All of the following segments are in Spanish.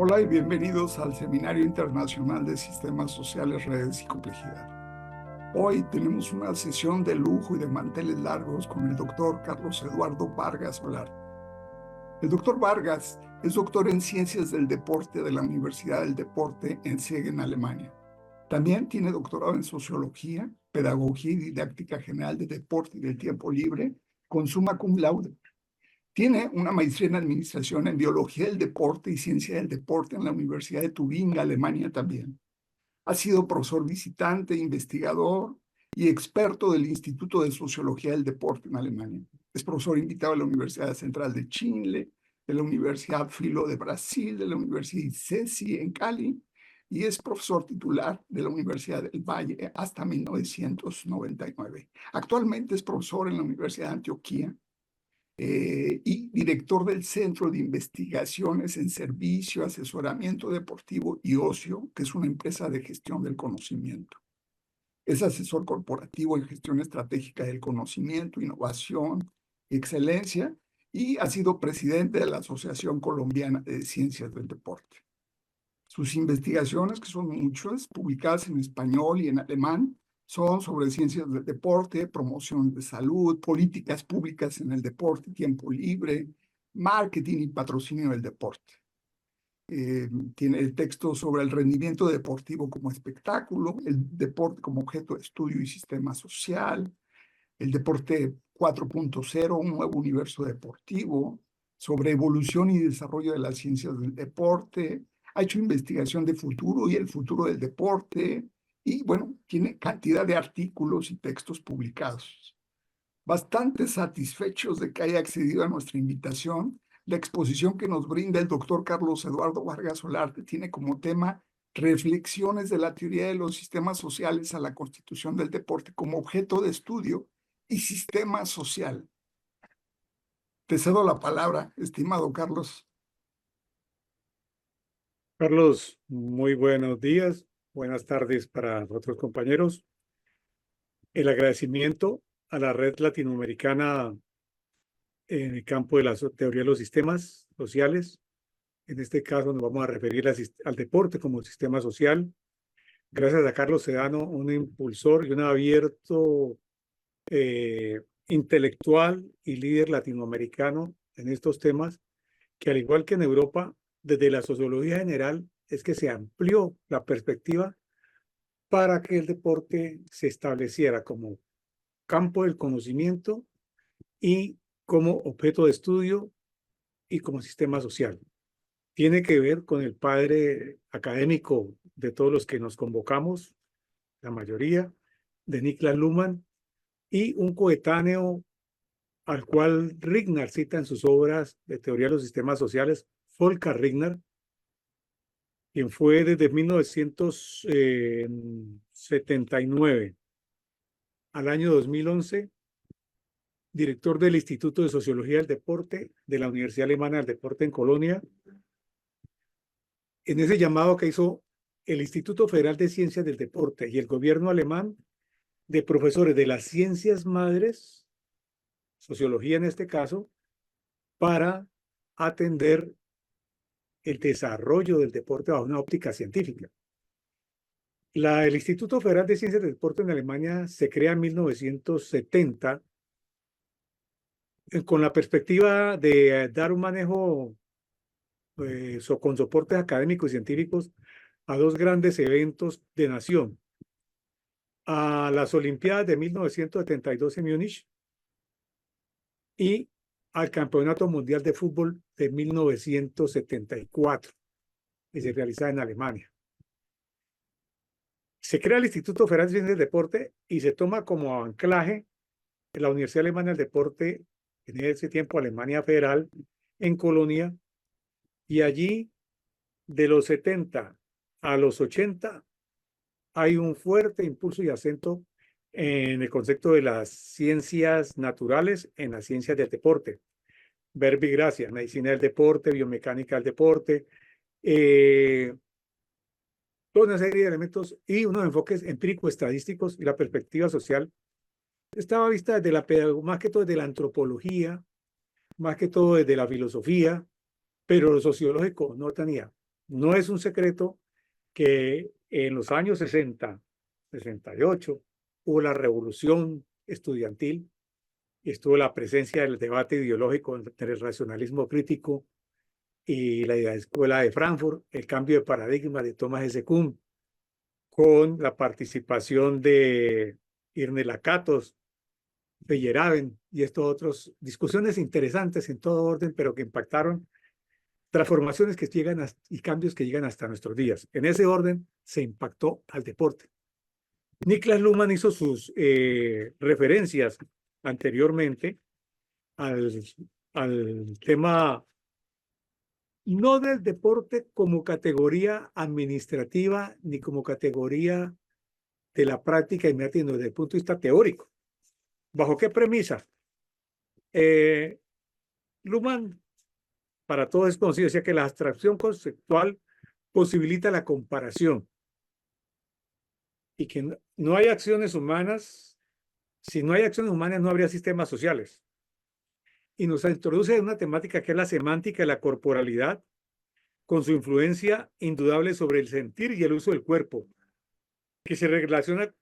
Hola y bienvenidos al Seminario Internacional de Sistemas Sociales, Redes y Complejidad. Hoy tenemos una sesión de lujo y de manteles largos con el doctor Carlos Eduardo Vargas Olarte. El doctor Vargas es doctor en Ciencias del Deporte de la Universidad del Deporte en Siegen, Alemania. También tiene doctorado en Sociología, Pedagogía y Didáctica General de Deporte y del Tiempo Libre, con summa cum laude. Tiene una maestría en Administración en Biología del Deporte y Ciencia del Deporte en la Universidad de Tubinga, Alemania también. Ha sido profesor visitante, investigador y experto del Instituto de Sociología del Deporte en Alemania. Es profesor invitado de la Universidad Central de Chile, de la Universidad Filo de Brasil, de la Universidad ICESI en Cali, y es profesor titular de la Universidad del Valle hasta 1999. Actualmente es profesor en la Universidad de Antioquia y director del Centro de Investigaciones en Servicio, Asesoramiento Deportivo y Ocio, que es una empresa de gestión del conocimiento. Es asesor corporativo en gestión estratégica del conocimiento, innovación y excelencia, y ha sido presidente de la Asociación Colombiana de Ciencias del Deporte. Sus investigaciones, que son muchas, publicadas en español y en alemán, son sobre ciencias del deporte, promoción de salud, políticas públicas en el deporte, tiempo libre, marketing y patrocinio del deporte. Tiene el texto sobre el rendimiento deportivo como espectáculo, el deporte como objeto de estudio y sistema social, el deporte 4.0, un nuevo universo deportivo, sobre evolución y desarrollo de las ciencias del deporte. Ha hecho investigación de futuro y el futuro del deporte, y bueno, tiene cantidad de artículos y textos publicados. Bastante satisfechos de que haya accedido a nuestra invitación. La exposición que nos brinda el doctor Carlos Eduardo Vargas Olarte tiene como tema Reflexiones de la teoría de los sistemas sociales a la constitución del deporte como objeto de estudio y sistema social. Te cedo la palabra, estimado Carlos. Carlos, muy buenos días, buenas tardes para otros compañeros. El agradecimiento a la Red Latinoamericana en el campo de la teoría de los sistemas sociales. En este caso nos vamos a referir al deporte como sistema social. Gracias a Carlos Sedano, un impulsor y un abierto intelectual y líder latinoamericano en estos temas, que al igual que en Europa, desde la sociología general, es que se amplió la perspectiva para que el deporte se estableciera como campo del conocimiento y como objeto de estudio y como sistema social. Tiene que ver con el padre académico de todos los que nos convocamos, la mayoría, de Niklas Luhmann, y un coetáneo al cual Rignar cita en sus obras de teoría de los sistemas sociales, Volker Rignar, quien fue desde 1979 al año 2011 director del Instituto de Sociología del Deporte de la Universidad Alemana del Deporte en Colonia. En ese llamado que hizo el Instituto Federal de Ciencias del Deporte y el gobierno alemán de profesores de las ciencias madres, sociología en este caso, para atender el desarrollo del deporte bajo una óptica científica. El Instituto Federal de Ciencias del Deporte en Alemania se crea en 1970 con la perspectiva de dar un manejo con soportes académicos y científicos a dos grandes eventos de nación, a las Olimpiadas de 1972 en Múnich y al Campeonato Mundial de Fútbol de 1974, que se realizaba en Alemania. Se crea el Instituto Federal de Ciencias del Deporte y se toma como anclaje la Universidad Alemana del Deporte, en ese tiempo Alemania Federal, en Colonia, y allí de los 70 a los 80 hay un fuerte impulso y acento en el concepto de las ciencias naturales en las ciencias del deporte. Verbigracia, medicina del deporte, biomecánica del deporte, toda una serie de elementos y unos enfoques empírico-estadísticos, y la perspectiva social estaba vista desde más que todo desde la antropología, más que todo desde la filosofía, pero lo sociológico no tenía. No es un secreto que en los años 60, 68, hubo la revolución estudiantil y estuvo la presencia del debate ideológico entre el racionalismo crítico y la escuela de Frankfurt, el cambio de paradigma de Thomas S. Kuhn, con la participación de Irne Lakatos, Feyerabend y estos otros, discusiones interesantes en todo orden, pero que impactaron transformaciones que llegan y cambios que llegan hasta nuestros días. En ese orden se impactó al deporte. Niklas Luhmann hizo sus referencias anteriormente al, al tema no del deporte como categoría administrativa ni como categoría de la práctica inmediata, sino desde el punto de vista teórico. ¿Bajo qué premisa? Luhmann, para todos es conocido, decía que la abstracción conceptual posibilita la comparación y que no hay acciones humanas. Si no hay acciones humanas, no habría sistemas sociales. Y nos introduce en una temática que es la semántica de la corporalidad, con su influencia indudable sobre el sentir y el uso del cuerpo, que se relaciona,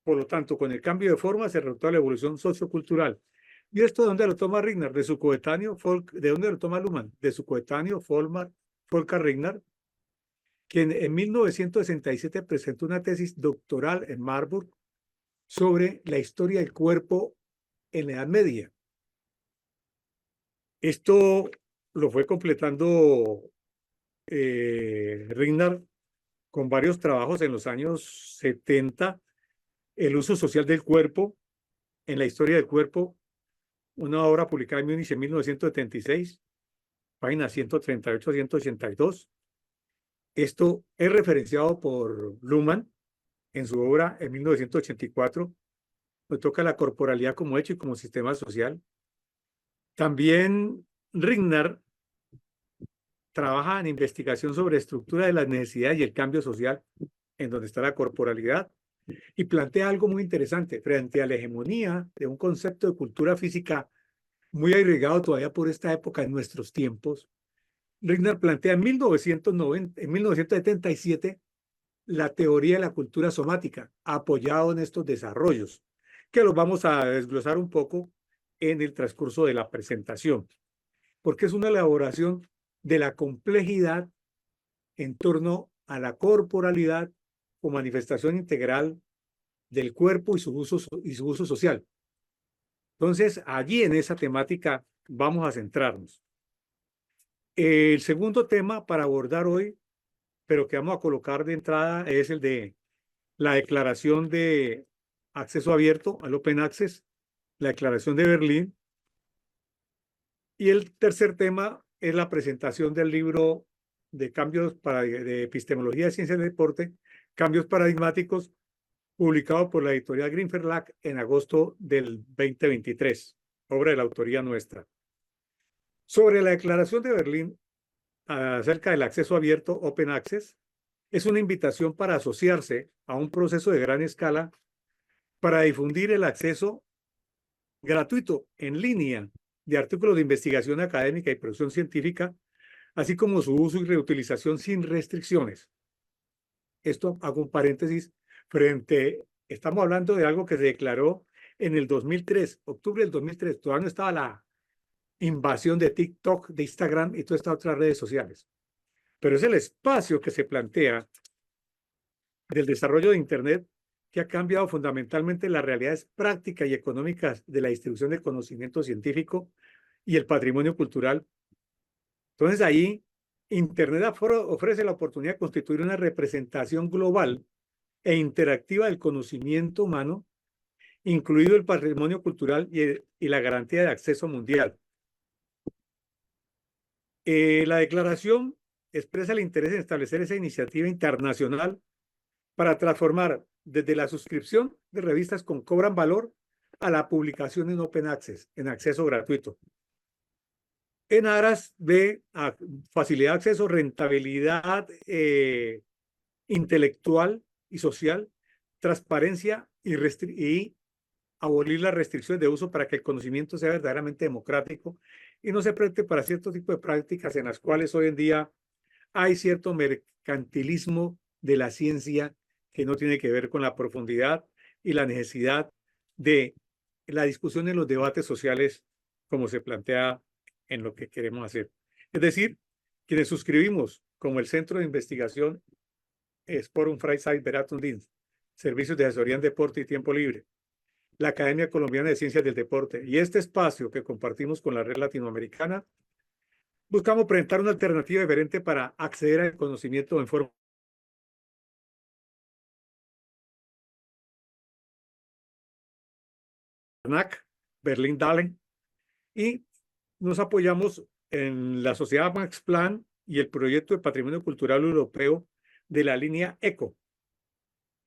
por lo tanto, con el cambio de forma, se resultó la evolución sociocultural. ¿Y esto de dónde lo toma Rignar? De su coetáneo, ¿de dónde lo toma Luhmann? De su coetáneo, Volker Rignar, quien en 1967 presentó una tesis doctoral en Marburg sobre la historia del cuerpo en la Edad Media. Esto lo fue completando Rignar con varios trabajos en los años 70, el uso social del cuerpo en la historia del cuerpo, una obra publicada en Múnich en 1976, páginas 138 a 182. Esto es referenciado por Luhmann en su obra en 1984, donde toca la corporalidad como hecho y como sistema social. También Rignar trabaja en investigación sobre estructura de las necesidades y el cambio social, en donde está la corporalidad, y plantea algo muy interesante frente a la hegemonía de un concepto de cultura física muy agregado todavía por esta época en nuestros tiempos. Rignar plantea en 1977 la teoría de la cultura somática, apoyado en estos desarrollos, que los vamos a desglosar un poco en el transcurso de la presentación, porque es una elaboración de la complejidad en torno a la corporalidad como manifestación integral del cuerpo y su uso social. Entonces, allí en esa temática vamos a centrarnos. El segundo tema para abordar hoy, pero que vamos a colocar de entrada, es el de la Declaración de Acceso Abierto al Open Access, la Declaración de Berlín. Y el tercer tema es la presentación del libro de cambios de epistemología de ciencia del deporte, cambios paradigmáticos, publicado por la editorial Green Verlag en agosto del 2023, obra de la autoría nuestra. Sobre la Declaración de Berlín acerca del acceso abierto, Open Access, es una invitación para asociarse a un proceso de gran escala para difundir el acceso gratuito en línea de artículos de investigación académica y producción científica, así como su uso y reutilización sin restricciones. Esto hago un paréntesis estamos hablando de algo que se declaró en el 2003, octubre del 2003, todavía no estaba la invasión de TikTok, de Instagram y todas estas otras redes sociales. Pero es el espacio que se plantea del desarrollo de Internet que ha cambiado fundamentalmente las realidades prácticas y económicas de la distribución del conocimiento científico y el patrimonio cultural. Entonces ahí Internet ofrece la oportunidad de constituir una representación global e interactiva del conocimiento humano, incluido el patrimonio cultural y la garantía de acceso mundial. La declaración expresa el interés en establecer esa iniciativa internacional para transformar desde la suscripción de revistas con cobran valor a la publicación en Open Access, en acceso gratuito, en aras de facilidad de acceso, rentabilidad intelectual y social, transparencia y abolir las restricciones de uso para que el conocimiento sea verdaderamente democrático y no se preste para cierto tipo de prácticas en las cuales hoy en día hay cierto mercantilismo de la ciencia que no tiene que ver con la profundidad y la necesidad de la discusión en los debates sociales como se plantea en lo que queremos hacer. Es decir, quienes suscribimos como el Centro de Investigación Sporum Freizeit Beratungsdienst, Servicios de Asesoría en Deporte y Tiempo Libre, la Academia Colombiana de Ciencias del Deporte y este espacio que compartimos con la red latinoamericana, buscamos presentar una alternativa diferente para acceder al conocimiento en forma NAC, Berlín-Dahlem, y nos apoyamos en la Sociedad Max Planck y el proyecto de Patrimonio Cultural Europeo de la línea ECO.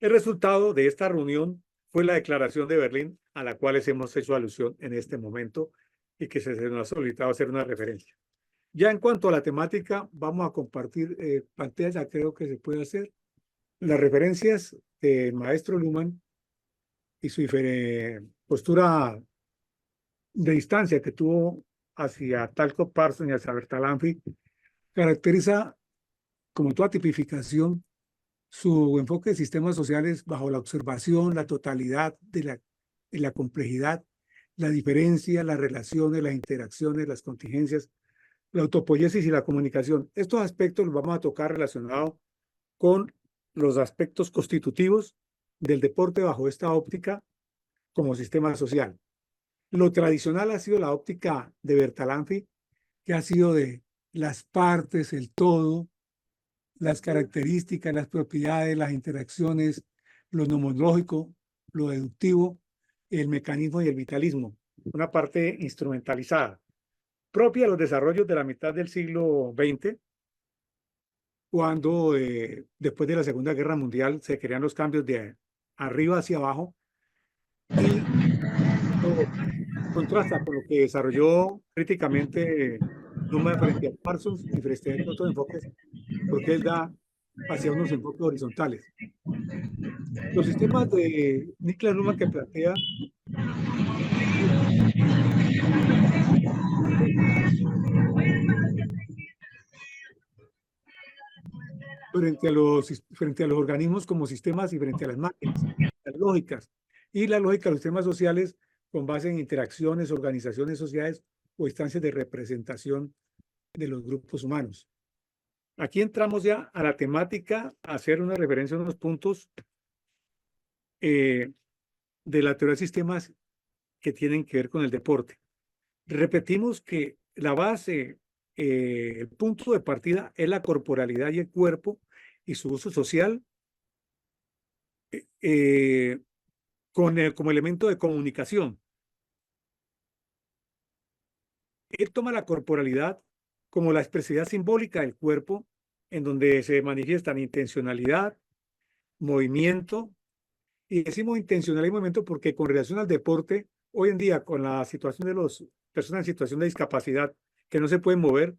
El resultado de esta reunión fue la Declaración de Berlín, a la cual hemos hecho alusión en este momento y que se nos ha solicitado hacer una referencia. Ya en cuanto a la temática, vamos a compartir pantalla, creo que se puede hacer. Las referencias del maestro Luhmann y su postura de distancia que tuvo hacia Talcott Parsons y hacia Bertalanffy caracteriza, como toda tipificación, su enfoque de sistemas sociales bajo la observación, la totalidad de la complejidad, la diferencia, las relaciones, las interacciones, las contingencias, la autopoiesis y la comunicación. Estos aspectos los vamos a tocar relacionados con los aspectos constitutivos del deporte bajo esta óptica como sistema social. Lo tradicional ha sido la óptica de Bertalanffy, que ha sido de las partes, el todo, las características, las propiedades, las interacciones, lo nomológico, lo deductivo, el mecanismo y el vitalismo. Una parte instrumentalizada, propia de los desarrollos de la mitad del siglo XX, cuando después de la Segunda Guerra Mundial se crean los cambios de arriba hacia abajo y contrasta con lo que desarrolló críticamente Numa frente a Parsons y frente a otros enfoques, porque él da hacia unos enfoques horizontales. Los sistemas de Niklas Luhmann que plantea frente a los organismos como sistemas y frente a las máquinas, las lógicas. Y la lógica de los sistemas sociales con base en interacciones, organizaciones sociales o instancias de representación de los grupos humanos. Aquí entramos ya a la temática, a hacer una referencia a unos puntos de la teoría de sistemas que tienen que ver con el deporte. Repetimos que la base, el punto de partida es la corporalidad y el cuerpo y su uso social como elemento de comunicación. Él toma la corporalidad como la expresividad simbólica del cuerpo, en donde se manifiestan intencionalidad, movimiento, y decimos intencionalidad y movimiento porque con relación al deporte, hoy en día con la situación de las personas en situación de discapacidad que no se pueden mover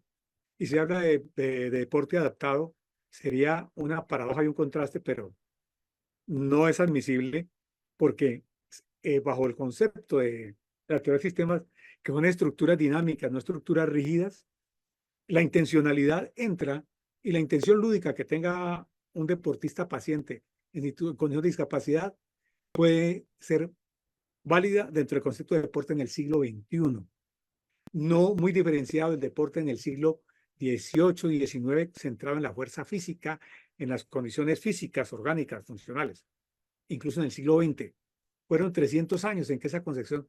y se habla de deporte adaptado, sería una paradoja y un contraste, pero no es admisible porque bajo el concepto de la teoría de sistemas, que son estructuras dinámicas, no estructuras rígidas, la intencionalidad entra y la intención lúdica que tenga un deportista paciente en condición de discapacidad puede ser válida dentro del concepto de deporte en el siglo XXI. No muy diferenciado del deporte en el siglo XVIII y XIX, centrado en la fuerza física, en las condiciones físicas, orgánicas, funcionales. Incluso en el siglo XX. Fueron 300 años en que esa concepción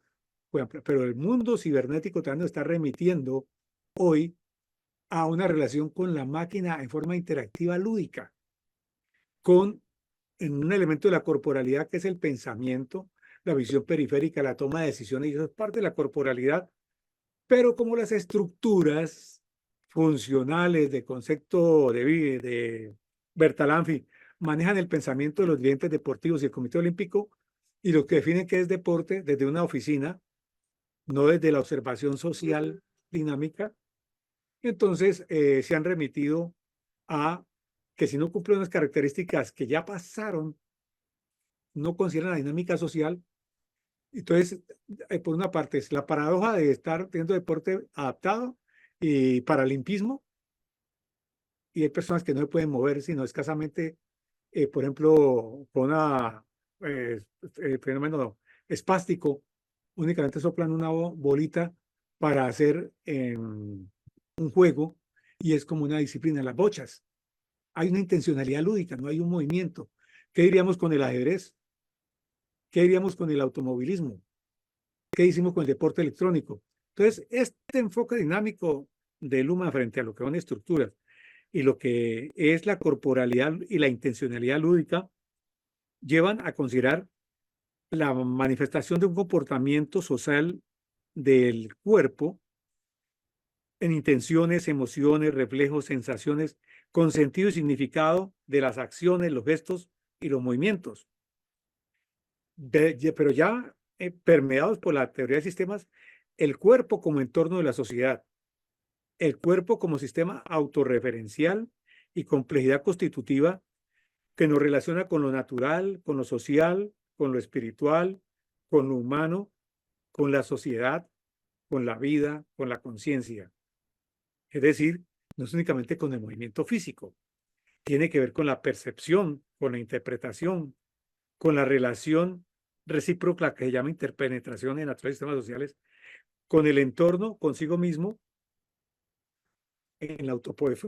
fue amplia, pero el mundo cibernético también nos está remitiendo hoy a una relación con la máquina en forma interactiva lúdica, con en un elemento de la corporalidad que es el pensamiento, la visión periférica, la toma de decisiones, y eso es parte de la corporalidad, pero como las estructuras funcionales de concepto de Bertalanffy manejan el pensamiento de los dirigentes deportivos y el Comité Olímpico y lo que definen qué es deporte desde una oficina, no desde la observación social dinámica, entonces se han remitido a que si no cumplen unas características que ya pasaron, no consideran la dinámica social. Entonces, por una parte, es la paradoja de estar teniendo deporte adaptado y paralimpismo, y hay personas que no se pueden mover, sino escasamente, por ejemplo, con una fenómeno espástico, únicamente soplan una bolita para hacer un juego y es como una disciplina, las bochas. Hay una intencionalidad lúdica, no hay un movimiento. ¿Qué diríamos con el ajedrez? ¿Qué diríamos con el automovilismo? ¿Qué hicimos con el deporte electrónico? Entonces, este enfoque dinámico de Luhmann frente a lo que son estructuras y lo que es la corporalidad y la intencionalidad lúdica llevan a considerar la manifestación de un comportamiento social del cuerpo en intenciones, emociones, reflejos, sensaciones, con sentido y significado de las acciones, los gestos y los movimientos. Pero ya permeados por la teoría de sistemas, el cuerpo como entorno de la sociedad, el cuerpo como sistema autorreferencial y complejidad constitutiva que nos relaciona con lo natural, con lo social, con lo espiritual, con lo humano, con la sociedad, con la vida, con la conciencia. Es decir, no es únicamente con el movimiento físico, tiene que ver con la percepción, con la interpretación, con la relación recíproca que se llama interpenetración en los sistemas sociales, con el entorno, consigo mismo, en la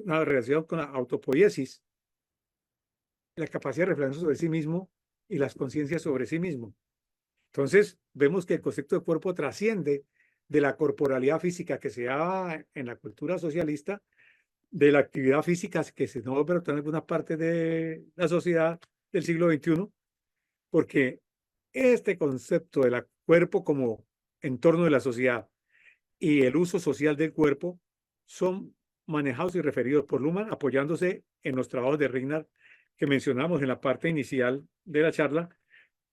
una relación con la autopoiesis, la capacidad de reflexionar sobre sí mismo y las conciencias sobre sí mismo. Entonces, vemos que el concepto de cuerpo trasciende de la corporalidad física que se da en la cultura socialista, de la actividad física que se no pero en alguna parte de la sociedad del siglo XXI, porque este concepto del cuerpo como entorno de la sociedad y el uso social del cuerpo son manejados y referidos por Luhmann, apoyándose en los trabajos de Ringnard que mencionamos en la parte inicial de la charla,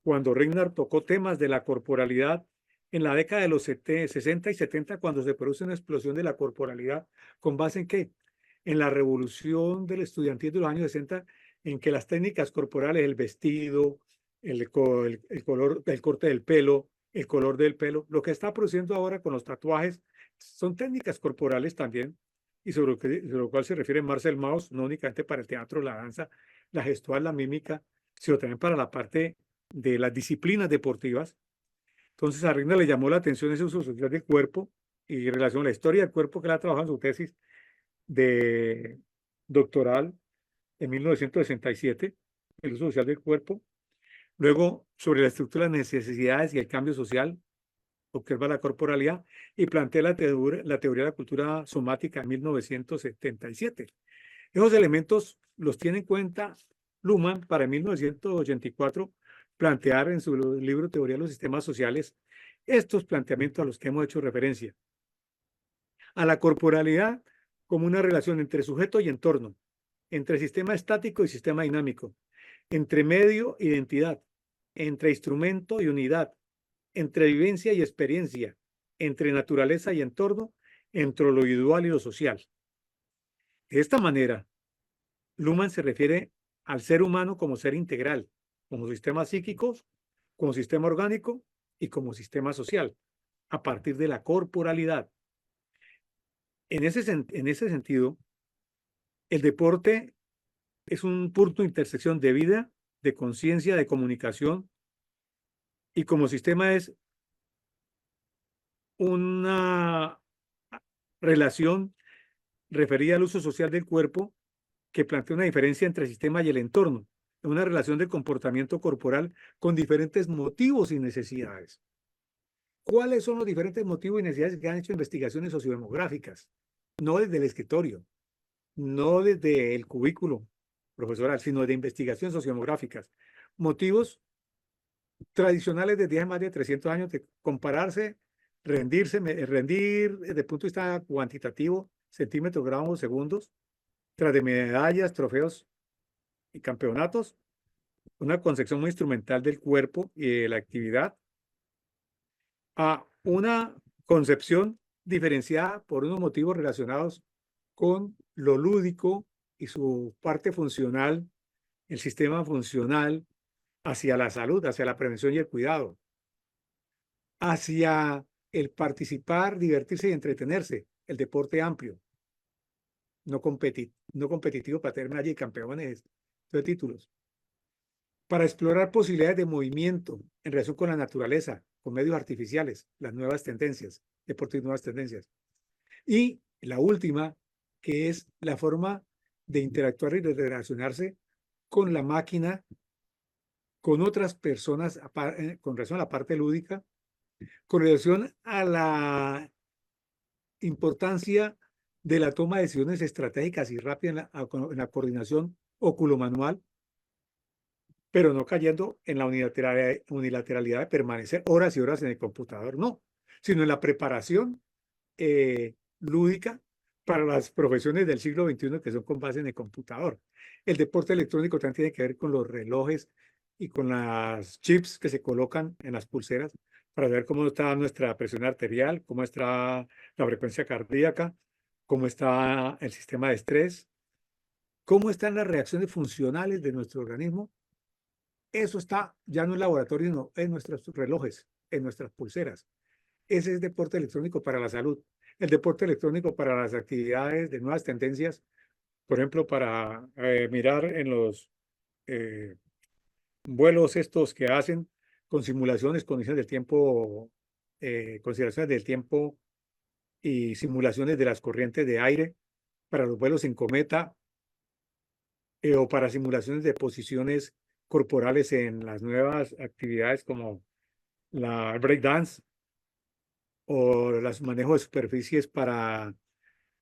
cuando Ringnard tocó temas de la corporalidad en la década de los 60 y 70, cuando se produce una explosión de la corporalidad, ¿con base en qué? En la revolución del estudiantil de los años 60, en que las técnicas corporales, el vestido, el color, el corte del pelo, el color del pelo, lo que está produciendo ahora con los tatuajes, son técnicas corporales también, y sobre lo cual se refiere Marcel Mauss, no únicamente para el teatro, la danza, la gestual, la mímica, sino también para la parte de las disciplinas deportivas. Entonces a Rinda le llamó la atención ese uso social del cuerpo y en relación a la historia del cuerpo que él ha trabajado en su tesis de doctoral en 1967, el uso social del cuerpo. Luego, sobre la estructura de las necesidades y el cambio social, observa la corporalidad y plantea la teoría de la cultura somática en 1977. Esos elementos los tiene en cuenta Luhmann para 1984 plantear en su libro Teoría de los Sistemas Sociales estos planteamientos a los que hemos hecho referencia. A la corporalidad como una relación entre sujeto y entorno, entre sistema estático y sistema dinámico, entre medio e identidad, entre instrumento y unidad, entre vivencia y experiencia, entre naturaleza y entorno, entre lo individual y lo social. De esta manera, Luhmann se refiere al ser humano como ser integral, como sistema psíquico, como sistema orgánico y como sistema social, a partir de la corporalidad. En ese sentido, el deporte es un punto de intersección de vida, de conciencia, de comunicación, y como sistema es una relación referida al uso social del cuerpo que plantea una diferencia entre el sistema y el entorno, una relación de comportamiento corporal con diferentes motivos y necesidades. ¿Cuáles son los diferentes motivos y necesidades que han hecho investigaciones sociodemográficas? No desde el escritorio, no desde el cubículo profesoral, sino de investigaciones sociodemográficas. Motivos tradicionales desde hace más de 300 años de compararse, rendir desde el punto de vista cuantitativo, centímetros, gramos, segundos, tras de medallas, trofeos y campeonatos, una concepción muy instrumental del cuerpo y de la actividad, a una concepción diferenciada por unos motivos relacionados con lo lúdico y su parte funcional, el sistema funcional hacia la salud, hacia la prevención y el cuidado, hacia el participar, divertirse y entretenerse, el deporte amplio. no competitivo para tener medallas y campeones de títulos. Para explorar posibilidades de movimiento en relación con la naturaleza, con medios artificiales, las nuevas tendencias, deportes y nuevas tendencias. Y la última, que es la forma de interactuar y de relacionarse con la máquina, con otras personas, con relación a la parte lúdica, con relación a la importancia de la toma de decisiones estratégicas y rápidas en la coordinación óculo-manual, pero no cayendo en la unilateralidad de permanecer horas y horas en el computador, no, sino en la preparación lúdica para las profesiones del siglo XXI que son con base en el computador. El deporte electrónico también tiene que ver con los relojes y con las chips que se colocan en las pulseras para ver cómo está nuestra presión arterial, cómo está la frecuencia cardíaca, cómo está el sistema de estrés, cómo están las reacciones funcionales de nuestro organismo. Eso está ya no en laboratorio, sino en nuestros relojes, en nuestras pulseras. Ese es deporte electrónico para la salud. El deporte electrónico para las actividades de nuevas tendencias, por ejemplo, para mirar en los vuelos estos que hacen con simulaciones, condiciones del tiempo, consideraciones del tiempo y simulaciones de las corrientes de aire para los vuelos en cometa o para simulaciones de posiciones corporales en las nuevas actividades como la breakdance o los manejos de superficies para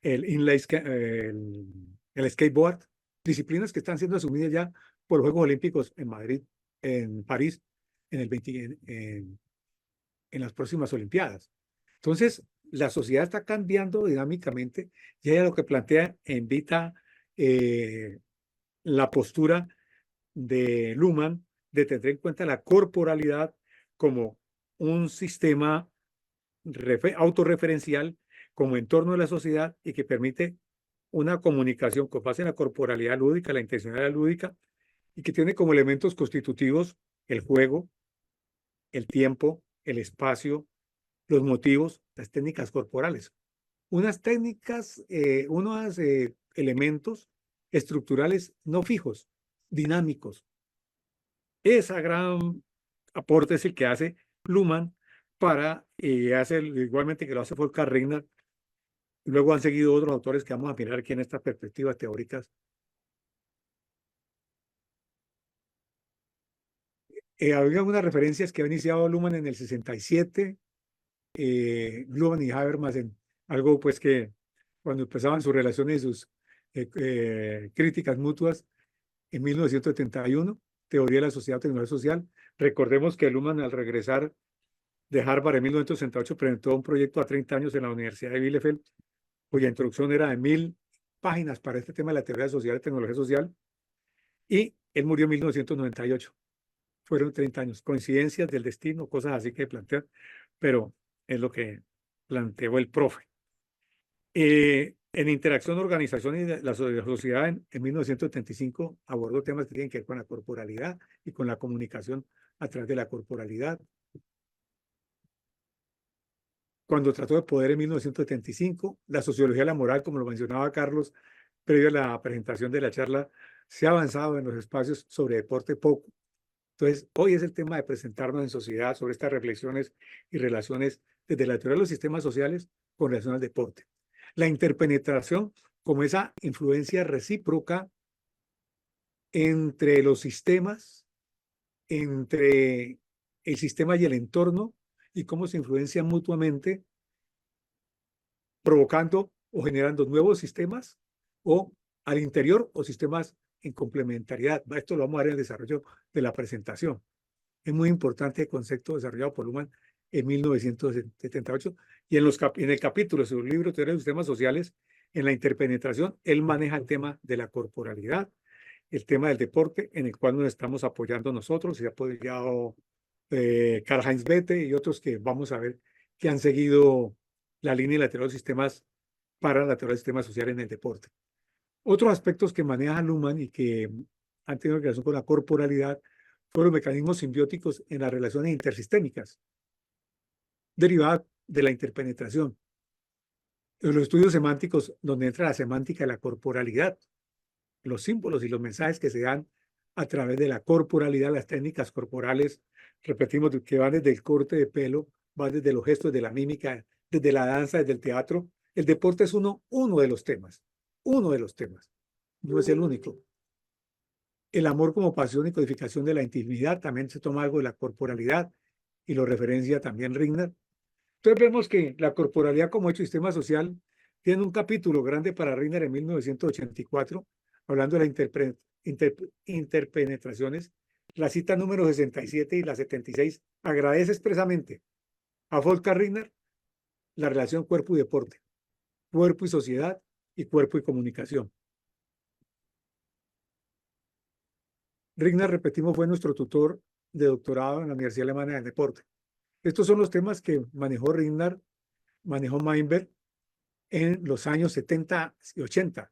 el skateboard, disciplinas que están siendo asumidas ya por los Juegos Olímpicos en Madrid, en París, en el 20, en las próximas Olimpiadas. Entonces, la sociedad está cambiando dinámicamente y ella lo que plantea invita la postura de Luhmann de tener en cuenta la corporalidad como un sistema autorreferencial como entorno de la sociedad y que permite una comunicación con base en la corporalidad lúdica, la intencionalidad lúdica, y que tiene como elementos constitutivos el juego, el tiempo, el espacio, los motivos, las técnicas corporales. Unas técnicas, unos elementos estructurales no fijos, dinámicos. Esa gran aporte es el que hace Luhmann para hacer igualmente que lo hace Volker Regner. Luego han seguido otros autores que vamos a mirar aquí en estas perspectivas teóricas. Había unas referencias que ha iniciado Luhmann en el 67, Luhmann y Habermas en algo pues que cuando empezaban sus relaciones y sus críticas mutuas en 1971, Teoría de la Sociedad, Tecnología Social. Recordemos que Luhmann al regresar de Harvard en 1968 presentó un proyecto a 30 años en la Universidad de Bielefeld, cuya introducción era de 1000 páginas para este tema de la teoría social y tecnología social, y él murió en 1998. Fueron 30 años, coincidencias del destino, cosas así que plantean, pero es lo que planteó el profe. En Interacción, Organización y la Sociedad en 1975 abordó temas que tienen que ver con la corporalidad y con la comunicación a través de la corporalidad. Cuando trató de poder en 1975, la sociología de la moral, como lo mencionaba Carlos, previo a la presentación de la charla, se ha avanzado en los espacios sobre deporte poco. Entonces, hoy es el tema de presentarnos en sociedad sobre estas reflexiones y relaciones desde la teoría de los sistemas sociales con relación al deporte. La interpenetración como esa influencia recíproca entre los sistemas, entre el sistema y el entorno, y cómo se influencian mutuamente, provocando o generando nuevos sistemas o al interior o sistemas en complementariedad. Esto lo vamos a ver en el desarrollo de la presentación. Es muy importante el concepto desarrollado por Luhmann en 1978 y en el capítulo de su libro Teoría de los Sistemas Sociales, en la interpenetración, él maneja el tema de la corporalidad, el tema del deporte, en el cual nos estamos apoyando nosotros, y ha apoyado Karl-Heinz Bethe y otros que vamos a ver que han seguido la línea de la teoría de los sistemas para la teoría de los sistemas sociales en el deporte. Otros aspectos que maneja Luhmann y que han tenido relación con la corporalidad fueron los mecanismos simbióticos en las relaciones intersistémicas, derivadas de la interpenetración. Los estudios semánticos, donde entra la semántica de la corporalidad, los símbolos y los mensajes que se dan a través de la corporalidad, las técnicas corporales, repetimos, que van desde el corte de pelo, van desde los gestos, de la mímica, desde la danza, desde el teatro. El deporte es uno de los temas, no es el único. El amor como pasión y codificación de la intimidad, también se toma algo de la corporalidad y lo referencia también Rigner. Entonces vemos que la corporalidad como hecho sistema social tiene un capítulo grande para Rigner en 1984, hablando de las interpenetraciones. La cita número 67 y la 76 agradece expresamente a Volker Rigner la relación cuerpo y deporte, cuerpo y sociedad y cuerpo y comunicación. Rigner, repetimos, fue nuestro tutor de doctorado en la Universidad Alemana del Deporte. Estos son los temas que manejó Rigner, manejó Meinberg en los años 70 y 80.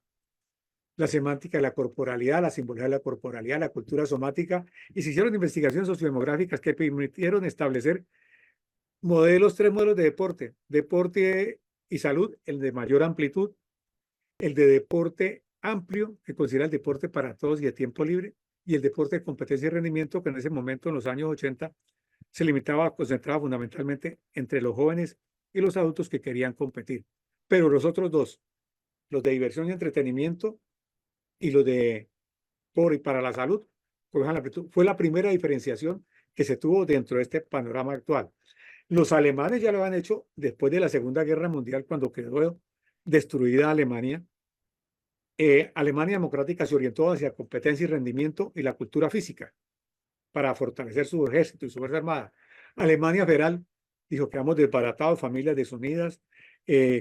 La semántica de la corporalidad, la simbología de la corporalidad, la cultura somática, y se hicieron investigaciones sociodemográficas que permitieron establecer tres modelos de deporte: deporte y salud, el de mayor amplitud, el de deporte amplio, que considera el deporte para todos y de tiempo libre, y el deporte de competencia y rendimiento, que en ese momento, en los años 80, se limitaba, concentraba fundamentalmente entre los jóvenes y los adultos que querían competir. Pero los otros dos, los de diversión y entretenimiento y los de por y para la salud, fue la primera diferenciación que se tuvo dentro de este panorama actual. Los alemanes ya lo han hecho después de la Segunda Guerra Mundial, cuando quedó destruida Alemania. Alemania democrática se orientó hacia competencia y rendimiento y la cultura física para fortalecer su ejército y su fuerza armada. Alemania federal dijo que vamos desbaratados, familias desunidas,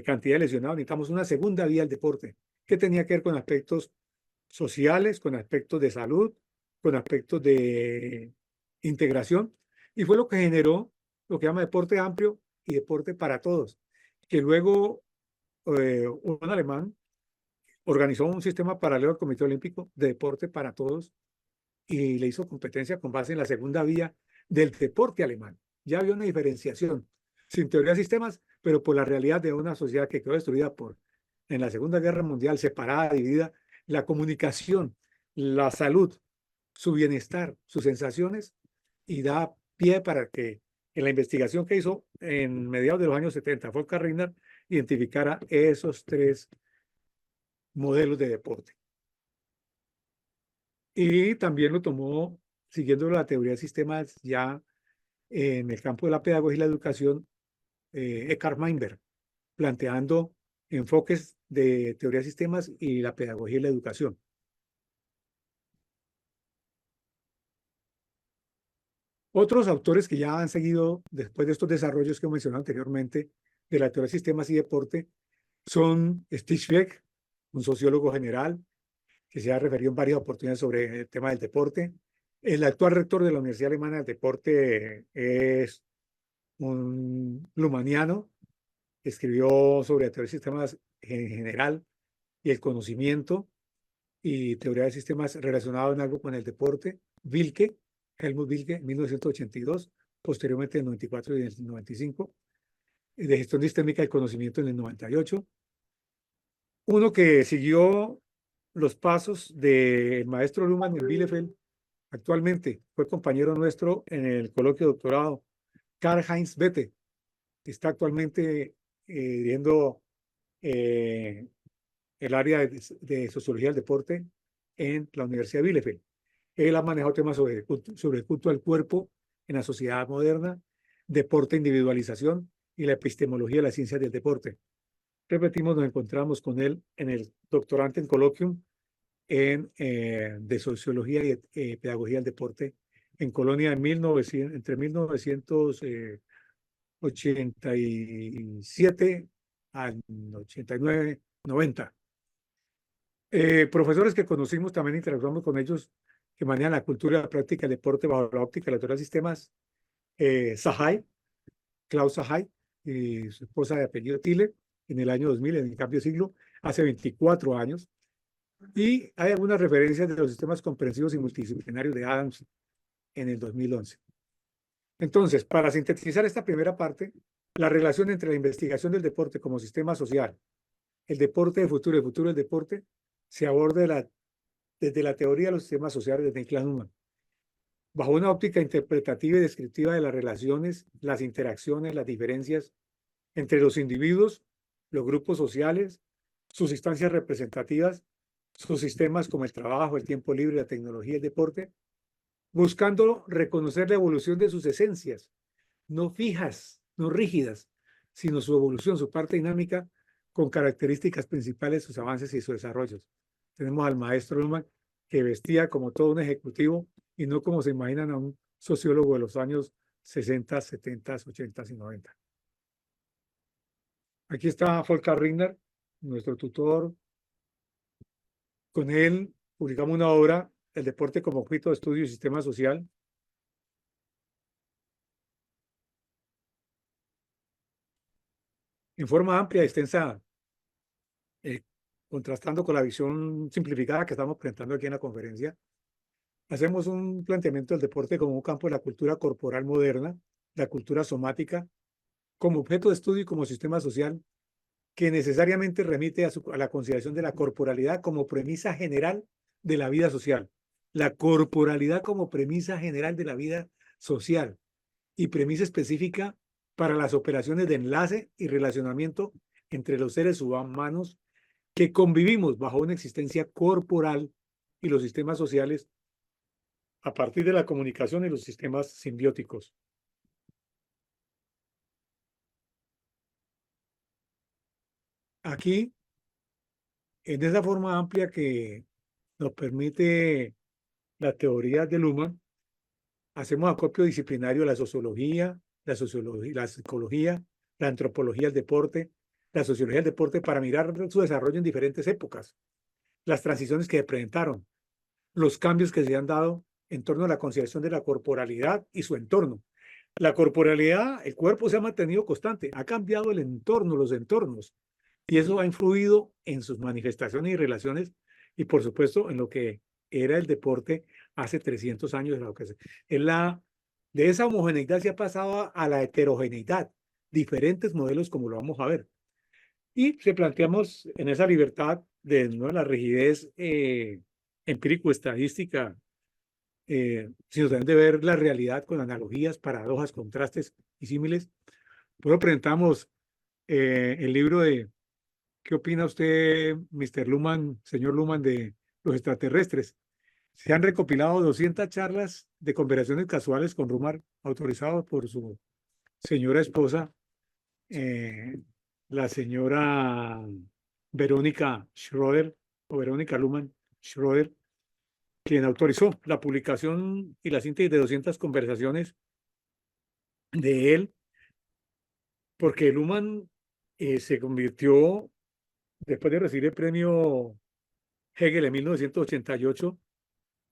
cantidad de lesionados, necesitamos una segunda vía al deporte, que tenía que ver con aspectos sociales, con aspectos de salud, con aspectos de integración, y fue lo que generó lo que llama deporte amplio y deporte para todos, que luego un alemán organizó un sistema paralelo al Comité Olímpico de deporte para todos y le hizo competencia con base en la segunda vía del deporte alemán. Ya había una diferenciación, sin teoría de sistemas, pero por la realidad de una sociedad que quedó destruida en la Segunda Guerra Mundial, separada, dividida, la comunicación, la salud, su bienestar, sus sensaciones, y da pie para que en la investigación que hizo en mediados de los años 70, Volker Rigner identificara esos tres modelos de deporte. Y también lo tomó, siguiendo la teoría de sistemas ya en el campo de la pedagogía y la educación, Eckhard Meinberg, planteando enfoques de teoría de sistemas y la pedagogía y la educación. Otros autores que ya han seguido después de estos desarrollos que he mencionado anteriormente de la teoría de sistemas y deporte son Steve Schweck, un sociólogo general que se ha referido en varias oportunidades sobre el tema del deporte. El actual rector de la Universidad Alemana del Deporte es un lumaniano, escribió sobre la teoría de sistemas en general y el conocimiento y teoría de sistemas relacionados en algo con el deporte. Wilke, Helmut Wilke, 1982, posteriormente en el 94 y en el 95, de gestión sistémica del conocimiento en el 98. Uno que siguió los pasos del maestro Luhmann en Bielefeld, actualmente fue compañero nuestro en el coloquio de doctorado, Karl-Heinz Bethe, que está actualmente dirigiendo el área de sociología del deporte en la Universidad de Bielefeld. Él ha manejado temas sobre el culto al cuerpo en la sociedad moderna, deporte, individualización y la epistemología de las ciencias del deporte. Repetimos, nos encontramos con él en el doctorante en coloquium de sociología y pedagogía del deporte en Colonia entre 1987 al 89, 90. Profesores que conocimos, también interactuamos con ellos, que manejan la cultura y la práctica del deporte bajo la óptica de la teoría de sistemas. Sahai, Klaus Sahai, y su esposa de apellido Tille, en el año 2000, en el cambio de siglo, hace 24 años. Y hay algunas referencias de los sistemas comprensivos y multidisciplinarios de Adams en el 2011. Entonces, para sintetizar esta primera parte, la relación entre la investigación del deporte como sistema social el deporte de futuro, el futuro del deporte, se aborda desde la teoría de los sistemas sociales de Niklas Luhmann, bajo una óptica interpretativa y descriptiva de las relaciones, las interacciones, las diferencias entre los individuos, los grupos sociales, sus instancias representativas, sus sistemas como el trabajo, el tiempo libre, la tecnología, el deporte, buscando reconocer la evolución de sus esencias, no fijas, no rígidas, sino su evolución, su parte dinámica, con características principales, sus avances y sus desarrollos. Tenemos al maestro Luhmann, que vestía como todo un ejecutivo y no como se imaginan a un sociólogo de los años 60, 70, 80 y 90. Aquí está Volker Rigner, nuestro tutor. Con él publicamos una obra, El deporte como objeto de estudio y sistema social. En forma amplia y extensa, contrastando con la visión simplificada que estamos presentando aquí en la conferencia, hacemos un planteamiento del deporte como un campo de la cultura corporal moderna, la cultura somática, como objeto de estudio y como sistema social que necesariamente remite a la consideración de la corporalidad como premisa general de la vida social. La corporalidad como premisa general de la vida social y premisa específica para las operaciones de enlace y relacionamiento entre los seres humanos que convivimos bajo una existencia corporal y los sistemas sociales a partir de la comunicación y los sistemas simbióticos. Aquí, en esa forma amplia que nos permite la teoría de Luhmann, hacemos acopio disciplinario a la sociología, la psicología, la antropología del deporte, la sociología del deporte para mirar su desarrollo en diferentes épocas, las transiciones que se presentaron, los cambios que se han dado en torno a la consideración de la corporalidad y su entorno. La corporalidad, el cuerpo se ha mantenido constante, ha cambiado el entorno, los entornos, y eso ha influido en sus manifestaciones y relaciones y por supuesto en lo que era el deporte hace 300 años. De esa homogeneidad se ha pasado a la heterogeneidad, diferentes modelos como lo vamos a ver. Y se planteamos en esa libertad de no la rigidez empírico-estadística, sino también de ver la realidad con analogías, paradojas, contrastes y símiles. Por eso presentamos el libro de ¿qué opina usted, Mr. Luhmann, señor Luhmann, de los extraterrestres? Se han recopilado 200 charlas de conversaciones casuales con Luhmann, autorizados por su señora esposa, eh, la señora Verónica Schroeder, o Verónica Luhmann Schroeder, quien autorizó la publicación y la síntesis de 200 conversaciones de él, porque Luhmann se convirtió, después de recibir el premio Hegel en 1988,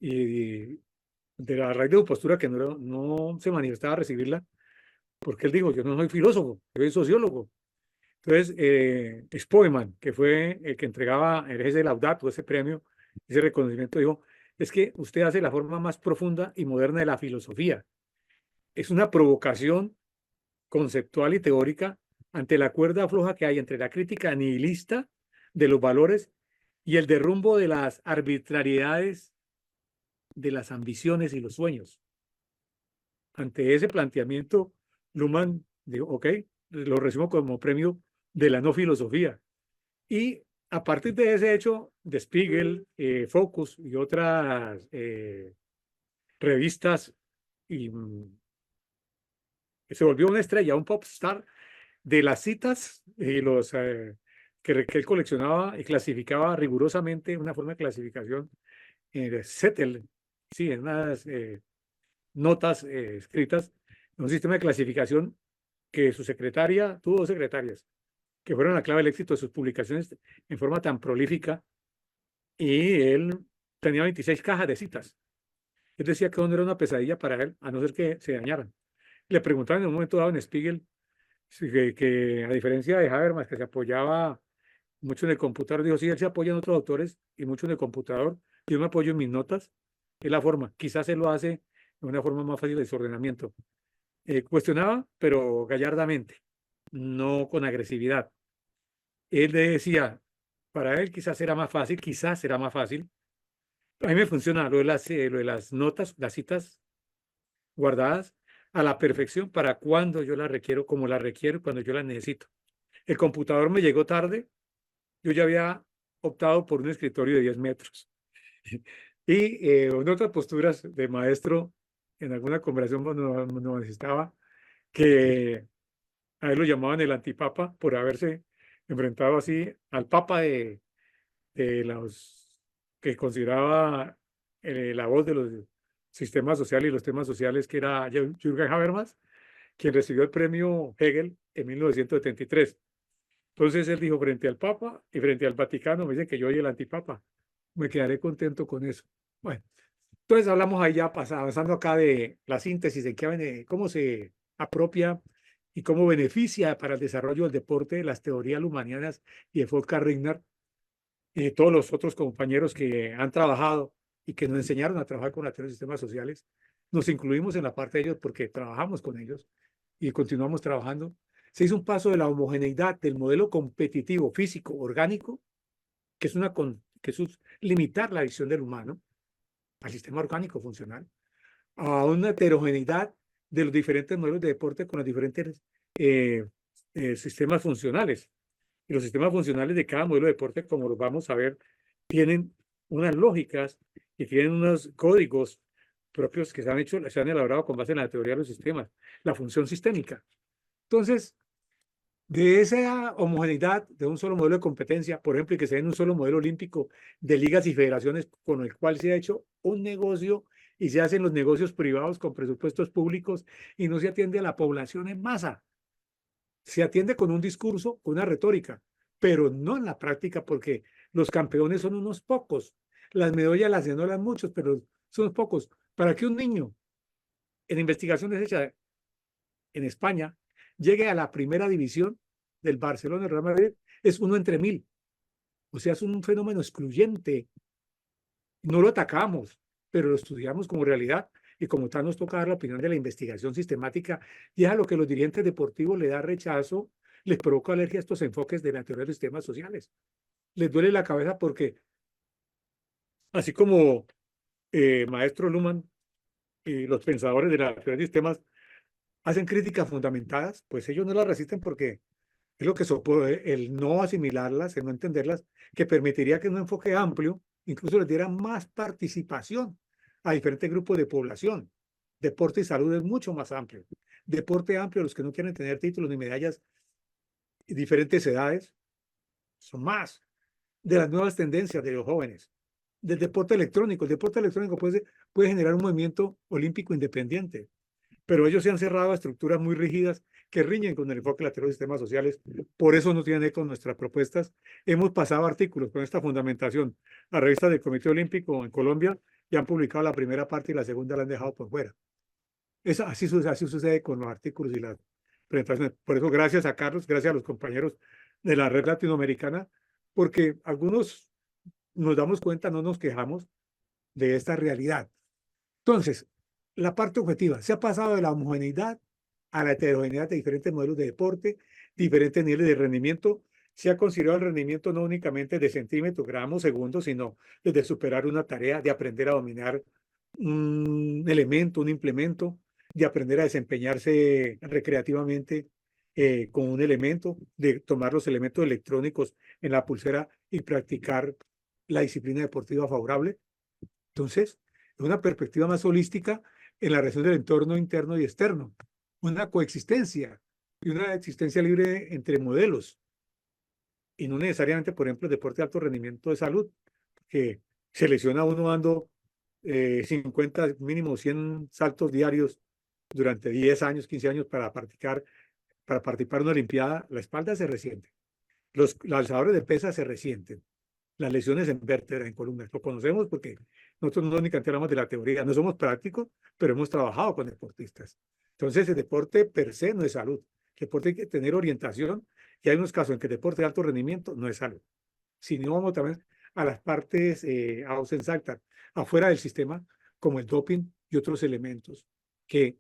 y de la raíz de su postura que no se manifestaba a recibirla, porque él dijo, yo no soy filósofo, yo soy sociólogo. Entonces, Spoeman, que fue el que entregaba el Ese Laudato, ese premio, ese reconocimiento, dijo, es que usted hace la forma más profunda y moderna de la filosofía. Es una provocación conceptual y teórica ante la cuerda floja que hay entre la crítica nihilista de los valores y el derrumbo de las arbitrariedades de las ambiciones y los sueños. Ante ese planteamiento, Luhmann dijo, ok, lo recibo como premio de la no filosofía. Y a partir de ese hecho, Der Spiegel, Focus y otras revistas, y se volvió una estrella, un pop star de las citas y los que él coleccionaba y clasificaba rigurosamente, una forma de clasificación, Zettel, sí, en unas notas escritas, en un sistema de clasificación que su secretaria, tuvo dos secretarias, que fueron la clave del éxito de sus publicaciones en forma tan prolífica, y él tenía 26 cajas de citas. Él decía que no era una pesadilla para él, a no ser que se dañaran. Le preguntaban en un momento dado en Spiegel que a diferencia de Habermas, que se apoyaba mucho en el computador, dijo, sí, él se apoya en otros autores y mucho en el computador, yo me apoyo en mis notas, es la forma, quizás él lo hace de una forma más fácil de desordenamiento. Cuestionaba, pero gallardamente, no con agresividad. Él le decía, para él quizás será más fácil. A mí me funciona lo de las notas, las citas guardadas a la perfección para cuando yo las requiero, como las requiero, cuando yo las necesito. El computador me llegó tarde, yo ya había optado por un escritorio de 10 metros. Y en otras posturas de maestro, en alguna conversación cuando necesitaba, que a él lo llamaban el antipapa por haberse enfrentado así al papa de los que consideraba la voz de los sistemas sociales y los temas sociales, que era Jürgen Habermas, quien recibió el premio Hegel en 1973. Entonces él dijo, frente al Papa y frente al Vaticano, me dicen que yo soy el antipapa. Me quedaré contento con eso. Bueno, entonces hablamos ahí ya avanzando acá de la síntesis, de cómo se apropia y cómo beneficia para el desarrollo del deporte las teorías lumanianas y de Volker Rigner y todos los otros compañeros que han trabajado y que nos enseñaron a trabajar con la teoría de sistemas sociales. Nos incluimos en la parte de ellos porque trabajamos con ellos y continuamos trabajando. Se hizo un paso de la homogeneidad del modelo competitivo físico orgánico, que es limitar la visión del humano al sistema orgánico funcional, a una heterogeneidad de los diferentes modelos de deporte con los diferentes eh, sistemas funcionales. Y los sistemas funcionales de cada modelo de deporte, como los vamos a ver, tienen unas lógicas y tienen unos códigos propios que se han elaborado con base en la teoría de los sistemas, la función sistémica. Entonces, de esa homogeneidad de un solo modelo de competencia, por ejemplo, y que se den un solo modelo olímpico de ligas y federaciones con el cual se ha hecho un negocio y se hacen los negocios privados con presupuestos públicos y no se atiende a la población en masa. Se atiende con un discurso, con una retórica, pero no en la práctica porque los campeones son unos pocos. Las medallas las ganan muchos, pero son pocos. Para que un niño en investigaciones hechas en España llegue a la primera división del Barcelona, del Real Madrid, es uno entre 1000. O sea, es un fenómeno excluyente. No lo atacamos, pero lo estudiamos como realidad y como tal nos toca dar la opinión de la investigación sistemática y es a lo que los dirigentes deportivos le da rechazo, les provoca alergia a estos enfoques de la teoría de los sistemas sociales. Les duele la cabeza porque, así como Maestro Luhmann y los pensadores de la teoría de sistemas hacen críticas fundamentadas, pues ellos no las resisten porque es lo que supone el no asimilarlas, el no entenderlas, que permitiría que un enfoque amplio incluso les diera más participación a diferentes grupos de población. Deporte y salud es mucho más amplio. Deporte amplio, los que no quieren tener títulos ni medallas, y diferentes edades, son más. De las nuevas tendencias de los jóvenes. Del deporte electrónico. El deporte electrónico puede generar un movimiento olímpico independiente, pero ellos se han cerrado a estructuras muy rígidas que riñen con el enfoque lateral de sistemas sociales. Por eso no tienen eco nuestras propuestas. Hemos pasado artículos con esta fundamentación a revistas del Comité Olímpico en Colombia y han publicado la primera parte y la segunda la han dejado por fuera. Así sucede con los artículos y las presentaciones. Por eso, gracias a Carlos, gracias a los compañeros de la red latinoamericana, porque algunos nos damos cuenta, no nos quejamos de esta realidad. Entonces, la parte objetiva, se ha pasado de la homogeneidad a la heterogeneidad de diferentes modelos de deporte, diferentes niveles de rendimiento. Se ha considerado el rendimiento no únicamente de centímetros, gramos, segundos, sino desde superar una tarea, de aprender a dominar un elemento, un implemento, de aprender a desempeñarse recreativamente con un elemento, de tomar los elementos electrónicos en la pulsera y practicar la disciplina deportiva favorable. Entonces, es una perspectiva más holística en la relación del entorno interno y externo, una coexistencia y una existencia libre entre modelos, y no necesariamente, por ejemplo, el deporte de alto rendimiento de salud, que se lesiona uno dando 50, mínimo 100 saltos diarios durante 10 años, 15 años para participar en una olimpiada, la espalda se resiente, los alzadores de pesas se resienten, las lesiones en vértebra, en columnas. Lo conocemos porque nosotros no únicamente hablamos de la teoría, no somos prácticos, pero hemos trabajado con deportistas. Entonces, el deporte per se no es salud. El deporte hay que tener orientación y hay unos casos en que el deporte de alto rendimiento no es salud. Si no, vamos también a las partes ausensactas, afuera del sistema, como el doping y otros elementos que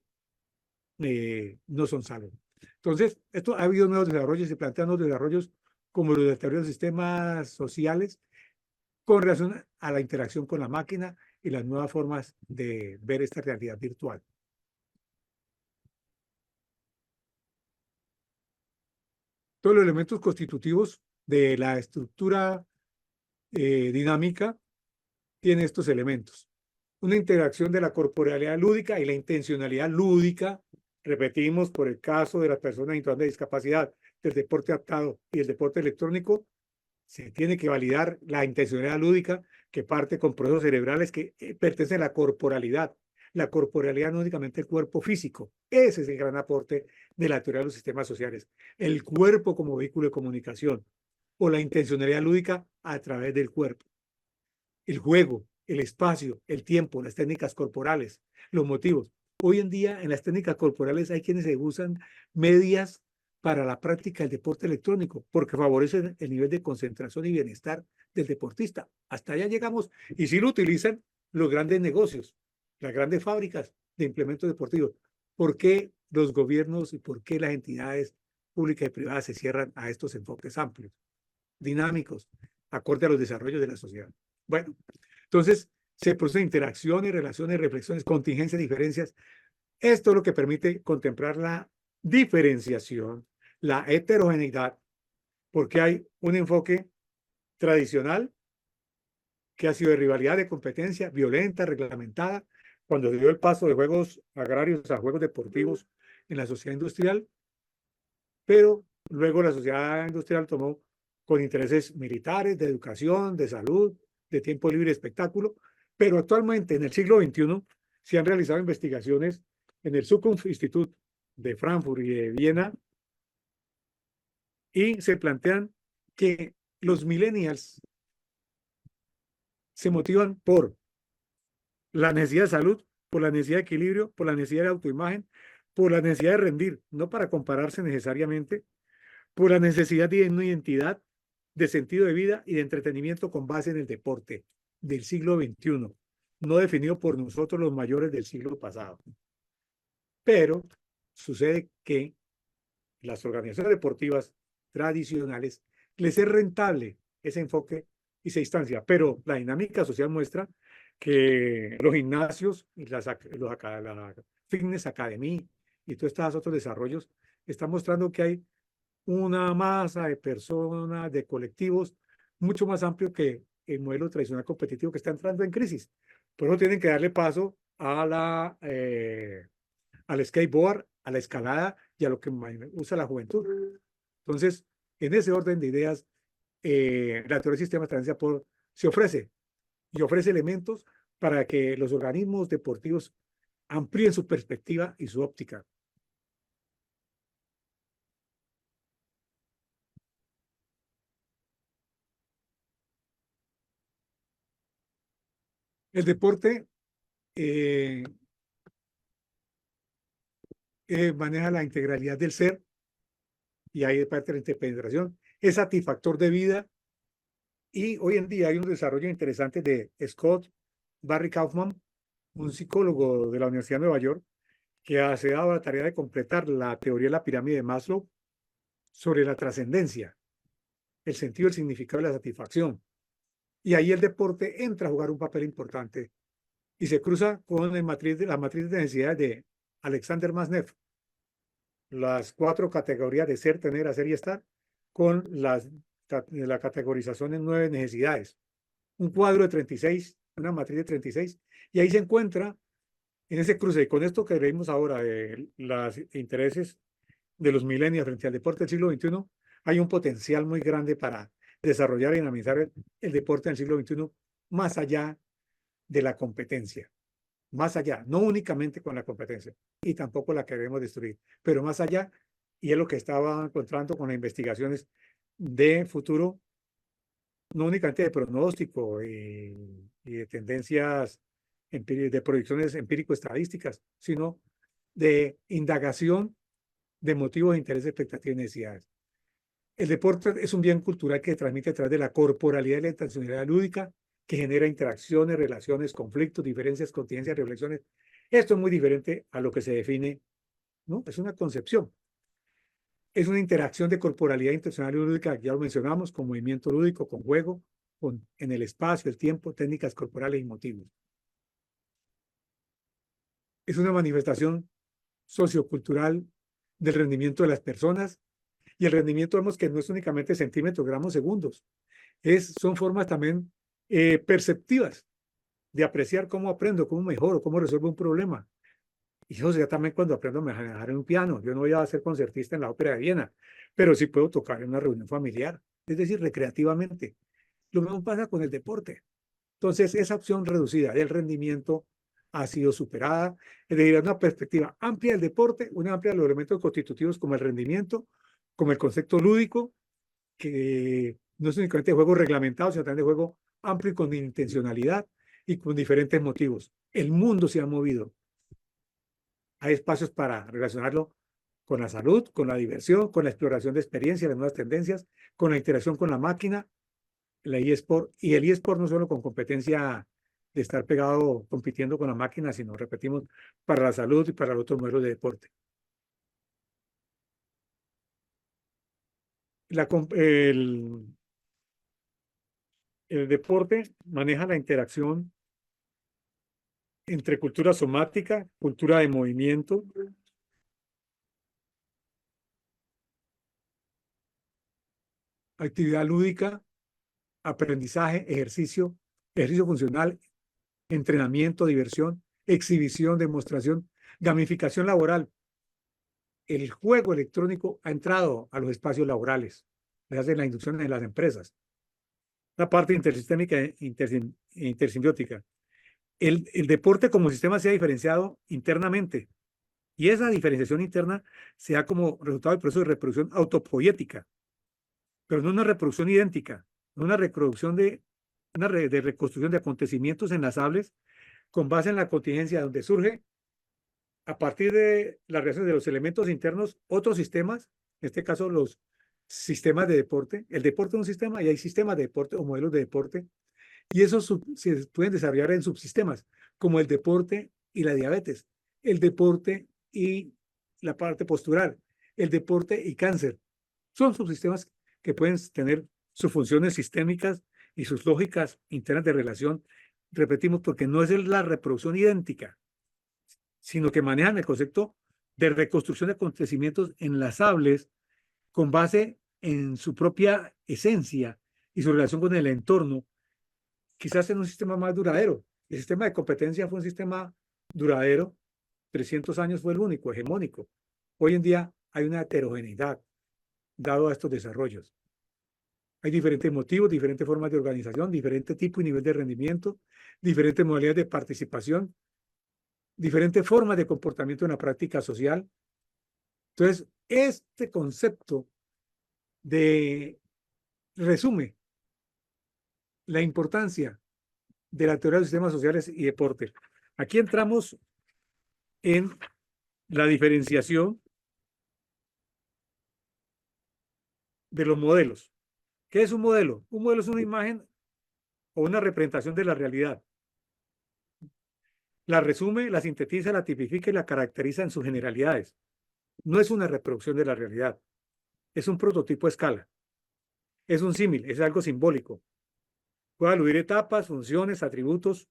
no son salud. Entonces, esto ha habido nuevos desarrollos, se plantean nuevos desarrollos como los de teoría de los sistemas sociales, con relación a la interacción con la máquina y las nuevas formas de ver esta realidad virtual. Todos los elementos constitutivos de la estructura dinámica tienen estos elementos. Una interacción de la corporalidad lúdica y la intencionalidad lúdica, repetimos, por el caso de las personas en situación de discapacidad, del deporte adaptado y el deporte electrónico, se tiene que validar la intencionalidad lúdica que parte con procesos cerebrales que pertenecen a la corporalidad. La corporalidad no únicamente el cuerpo físico. Ese es el gran aporte de la teoría de los sistemas sociales. El cuerpo como vehículo de comunicación o la intencionalidad lúdica a través del cuerpo. El juego, el espacio, el tiempo, las técnicas corporales, los motivos. Hoy en día en las técnicas corporales hay quienes se usan medias para la práctica del deporte electrónico porque favorecen el nivel de concentración y bienestar del deportista. Hasta allá llegamos y sí lo utilizan los grandes negocios, las grandes fábricas de implementos deportivos. ¿Por qué los gobiernos y por qué las entidades públicas y privadas se cierran a estos enfoques amplios, dinámicos, acorde a los desarrollos de la sociedad? Bueno, entonces se producen interacciones, relaciones, reflexiones, contingencias, diferencias. Esto es lo que permite contemplar la diferenciación, la heterogeneidad, porque hay un enfoque tradicional que ha sido de rivalidad, de competencia violenta, reglamentada, cuando se dio el paso de juegos agrarios a juegos deportivos en la sociedad industrial, pero luego la sociedad industrial tomó con intereses militares, de educación, de salud, de tiempo libre y espectáculo, pero actualmente en el siglo XXI se han realizado investigaciones en el Zukunft-Institut de Frankfurt y de Viena y se plantean que los millennials se motivan por la necesidad de salud, por la necesidad de equilibrio, por la necesidad de autoimagen, por la necesidad de rendir, no para compararse necesariamente, por la necesidad de una identidad, de sentido de vida y de entretenimiento con base en el deporte del siglo XXI, no definido por nosotros los mayores del siglo pasado. Pero sucede que las organizaciones deportivas tradicionales les es rentable ese enfoque y esa instancia, pero la dinámica social muestra que los gimnasios y la Fitness Academy y todos estos otros desarrollos están mostrando que hay una masa de personas, de colectivos, mucho más amplio que el modelo tradicional competitivo que está entrando en crisis. Por eso tienen que darle paso a al skateboard, a la escalada y a lo que usa la juventud. Entonces, en ese orden de ideas, la teoría del sistema de transferencia se ofrece y ofrece elementos para que los organismos deportivos amplíen su perspectiva y su óptica. El deporte maneja la integralidad del ser y ahí parte de la interpenetración, es satisfactor de vida y hoy en día hay un desarrollo interesante de Scott Barry Kaufman, un psicólogo de la Universidad de Nueva York, que se ha dado la tarea de completar la teoría de la pirámide de Maslow sobre la trascendencia, el sentido, el significado y la satisfacción. Y ahí el deporte entra a jugar un papel importante y se cruza con la matriz de necesidades de Alexander Masnev, las 4 categorías de ser, tener, hacer y estar, con la categorización en 9 necesidades. Un cuadro de 36, una matriz de 36, y ahí se encuentra en ese cruce, y con esto que leímos ahora de los intereses de los millennials frente al deporte del siglo XXI, hay un potencial muy grande para desarrollar y dinamizar el deporte en el siglo XXI más allá de la competencia, más allá, no únicamente con la competencia, y tampoco la queremos destruir, pero más allá, y es lo que estaba encontrando con las investigaciones de futuro, no únicamente de pronóstico y de tendencias de proyecciones empírico-estadísticas, sino de indagación de motivos, intereses, expectativas y necesidades. El deporte es un bien cultural que transmite a través de la corporalidad y la intencionalidad lúdica, que genera interacciones, relaciones, conflictos, diferencias, contingencias, reflexiones. Esto es muy diferente a lo que se define, ¿no? Es una concepción. Es una interacción de corporalidad intencional y lúdica, ya lo mencionamos, con movimiento lúdico, con juego, en el espacio, el tiempo, técnicas corporales y motivos. Es una manifestación sociocultural del rendimiento de las personas, y el rendimiento vemos que no es únicamente centímetros, gramos, segundos, son formas también perceptivas de apreciar cómo aprendo, cómo mejoro, cómo resuelvo un problema. Y eso sería también cuando aprendo a manejar en un piano. Yo no voy a ser concertista en la Ópera de Viena, pero sí puedo tocar en una reunión familiar, es decir, recreativamente. Lo mismo pasa con el deporte. Entonces, esa opción reducida del rendimiento ha sido superada. Es decir, una perspectiva amplia del deporte, una amplia de los elementos constitutivos como el rendimiento, como el concepto lúdico, que no es únicamente de juego reglamentado, sino también de juego amplio y con intencionalidad y con diferentes motivos. El mundo se ha movido. Hay espacios para relacionarlo con la salud, con la diversión, con la exploración de experiencias, las nuevas tendencias, con la interacción con la máquina, la eSport, y el eSport no solo con competencia de estar pegado compitiendo con la máquina, sino, repetimos, para la salud y para el otro modelo de deporte. El deporte maneja la interacción entre cultura somática, cultura de movimiento, actividad lúdica, aprendizaje, ejercicio funcional, entrenamiento, diversión, exhibición, demostración, gamificación laboral. El juego electrónico ha entrado a los espacios laborales, gracias a la inducción en las empresas. La parte intersistémica e intersimbiótica. El deporte como sistema se ha diferenciado internamente, y esa diferenciación interna se da como resultado del proceso de reproducción autopoética, pero no una reproducción idéntica, no una reproducción de reconstrucción de acontecimientos enlazables con base en la contingencia, donde surge a partir de las reacciones de los elementos internos otros sistemas, en este caso los sistemas de deporte. El deporte es un sistema y hay sistemas de deporte o modelos de deporte, y esos se pueden desarrollar en subsistemas, como el deporte y la diabetes, el deporte y la parte postural, el deporte y cáncer. Son subsistemas que pueden tener sus funciones sistémicas y sus lógicas internas de relación, repetimos, porque no es la reproducción idéntica, sino que manejan el concepto de reconstrucción de acontecimientos enlazables con base en su propia esencia y su relación con el entorno, quizás en un sistema más duradero. El sistema de competencia fue un sistema duradero, 300 años fue el único, hegemónico. Hoy en día hay una heterogeneidad dado a estos desarrollos. Hay diferentes motivos, diferentes formas de organización, diferente tipo y nivel de rendimiento, diferentes modalidades de participación, diferentes formas de comportamiento en la práctica social. Entonces, este concepto resume la importancia de la teoría de los sistemas sociales y deporte. Aquí entramos en la diferenciación de los modelos. ¿Qué es un modelo? Un modelo es una imagen o una representación de la realidad. La resume, la sintetiza, la tipifica y la caracteriza en sus generalidades. No es una reproducción de la realidad. Es un prototipo a escala. Es un símil, es algo simbólico. Puede aludir etapas, funciones, atributos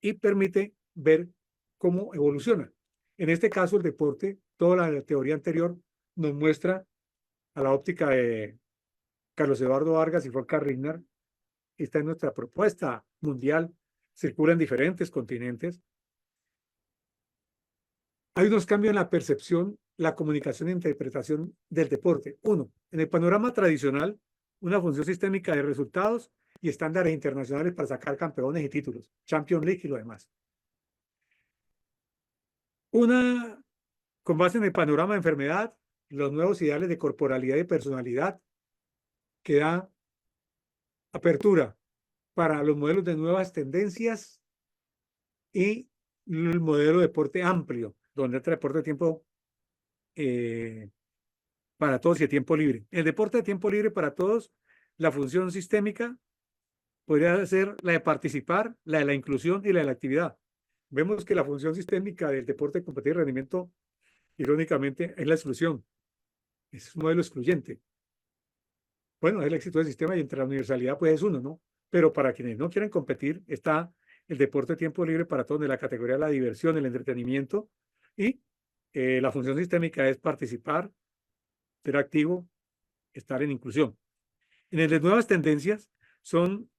y permite ver cómo evoluciona. En este caso, el deporte, toda la teoría anterior nos muestra a la óptica de Carlos Eduardo Vargas y Volker Rignar. Esta es nuestra propuesta mundial, circula en diferentes continentes. Hay unos cambios en la percepción, la comunicación e interpretación del deporte. Uno, en el panorama tradicional, una función sistémica de resultados y estándares internacionales para sacar campeones y títulos, Champions League y lo demás. Una, con base en el panorama de enfermedad, los nuevos ideales de corporalidad y personalidad, que da apertura para los modelos de nuevas tendencias y el modelo de deporte amplio, donde entra deporte de tiempo para todos y de tiempo libre. El deporte de tiempo libre para todos, la función sistémica podría ser la de participar, la de la inclusión y la de la actividad. Vemos que la función sistémica del deporte de competir y rendimiento, irónicamente, es la exclusión. Es un modelo excluyente. Bueno, es el éxito del sistema y entre la universalidad pues es uno, ¿no? Pero para quienes no quieren competir está el deporte de tiempo libre para todos de la categoría de la diversión, el entretenimiento y la función sistémica es participar, ser activo, estar en inclusión. En las nuevas tendencias son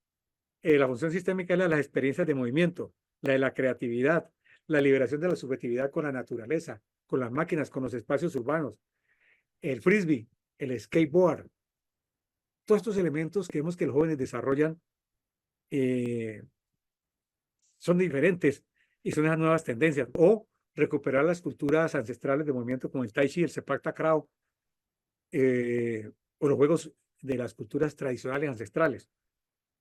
la función sistémica es la de las experiencias de movimiento, la de la creatividad, la liberación de la subjetividad con la naturaleza, con las máquinas, con los espacios urbanos, el frisbee, el skateboard. Todos estos elementos que vemos que los jóvenes desarrollan son diferentes y son esas nuevas tendencias. O recuperar las culturas ancestrales de movimiento como el Tai Chi, el Sepak Takraw, o los juegos de las culturas tradicionales ancestrales.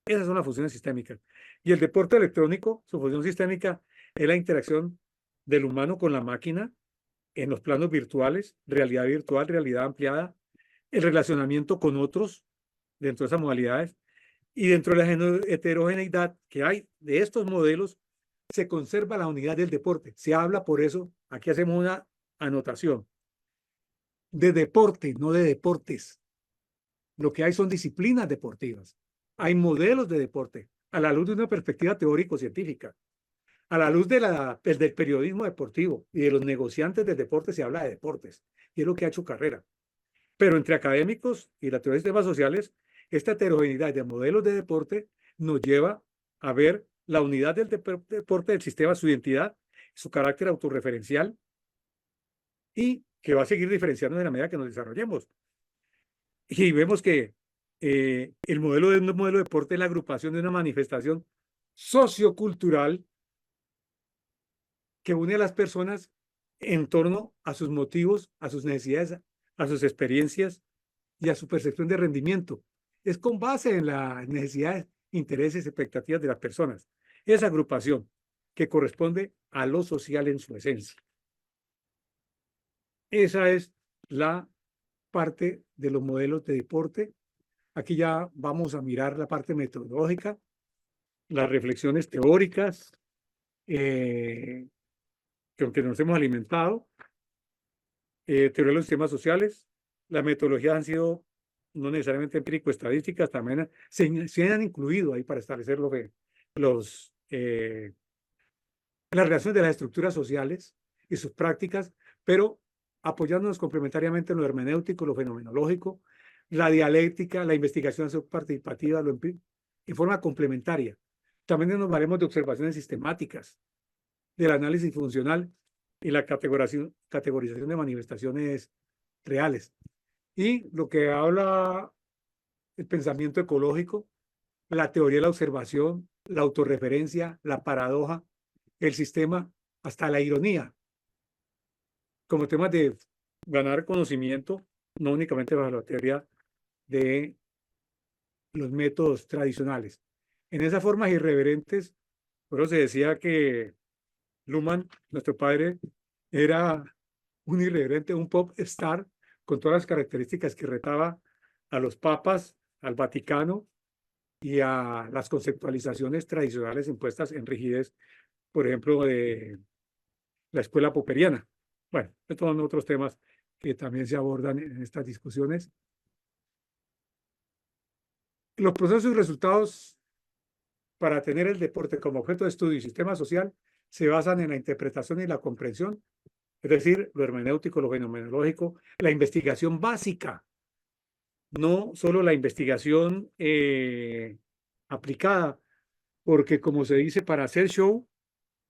Esas son las funciones sistémicas. Y el deporte electrónico, su función sistémica es la interacción del humano con la máquina en los planos virtuales, realidad virtual, realidad ampliada, el relacionamiento con otros dentro de esas modalidades y dentro de la heterogeneidad que hay de estos modelos se conserva la unidad del deporte. Se habla por eso, aquí hacemos una anotación, de deporte, no de deportes. Lo que hay son disciplinas deportivas. Hay modelos de deporte a la luz de una perspectiva teórico-científica. A la luz del periodismo deportivo y de los negociantes del deporte se habla de deportes. Y es lo que ha hecho carrera. Pero entre académicos y la teoría de sistemas sociales, esta heterogeneidad de modelos de deporte nos lleva a ver la unidad del deporte, del sistema, su identidad, su carácter autorreferencial y que va a seguir diferenciando en la medida que nos desarrollemos. Y vemos que el modelo de un modelo de deporte es la agrupación de una manifestación sociocultural que une a las personas en torno a sus motivos, a sus necesidades, a sus experiencias y a su percepción de rendimiento. Es con base en las necesidades, intereses, expectativas de las personas. Esa agrupación que corresponde a lo social en su esencia. Esa es la parte de los modelos de deporte. Aquí ya vamos a mirar la parte metodológica, las reflexiones teóricas, que aunque nos hemos alimentado, teoría de los sistemas sociales, las metodologías han sido no necesariamente empírico-estadísticas, también se han incluido ahí para establecer las relaciones de las estructuras sociales y sus prácticas, pero apoyándonos complementariamente en lo hermenéutico, lo fenomenológico, la dialéctica, la investigación participativa, en forma complementaria. También nos valemos de observaciones sistemáticas, del análisis funcional y la categorización de manifestaciones reales. Y lo que habla el pensamiento ecológico, la teoría de la observación, la autorreferencia, la paradoja, el sistema, hasta la ironía, como temas de ganar conocimiento, no únicamente bajo la teoría de los métodos tradicionales. En esas formas irreverentes, por eso se decía que Luhmann, nuestro padre, era un irreverente, un pop star, con todas las características que retaba a los papas, al Vaticano y a las conceptualizaciones tradicionales impuestas en rigidez, por ejemplo, de la escuela popperiana. Bueno, estos son otros temas que también se abordan en estas discusiones. Los procesos y resultados para tener el deporte como objeto de estudio y sistema social se basan en la interpretación y la comprensión, es decir, lo hermenéutico, lo fenomenológico, la investigación básica, no solo la investigación aplicada, porque como se dice, para hacer show,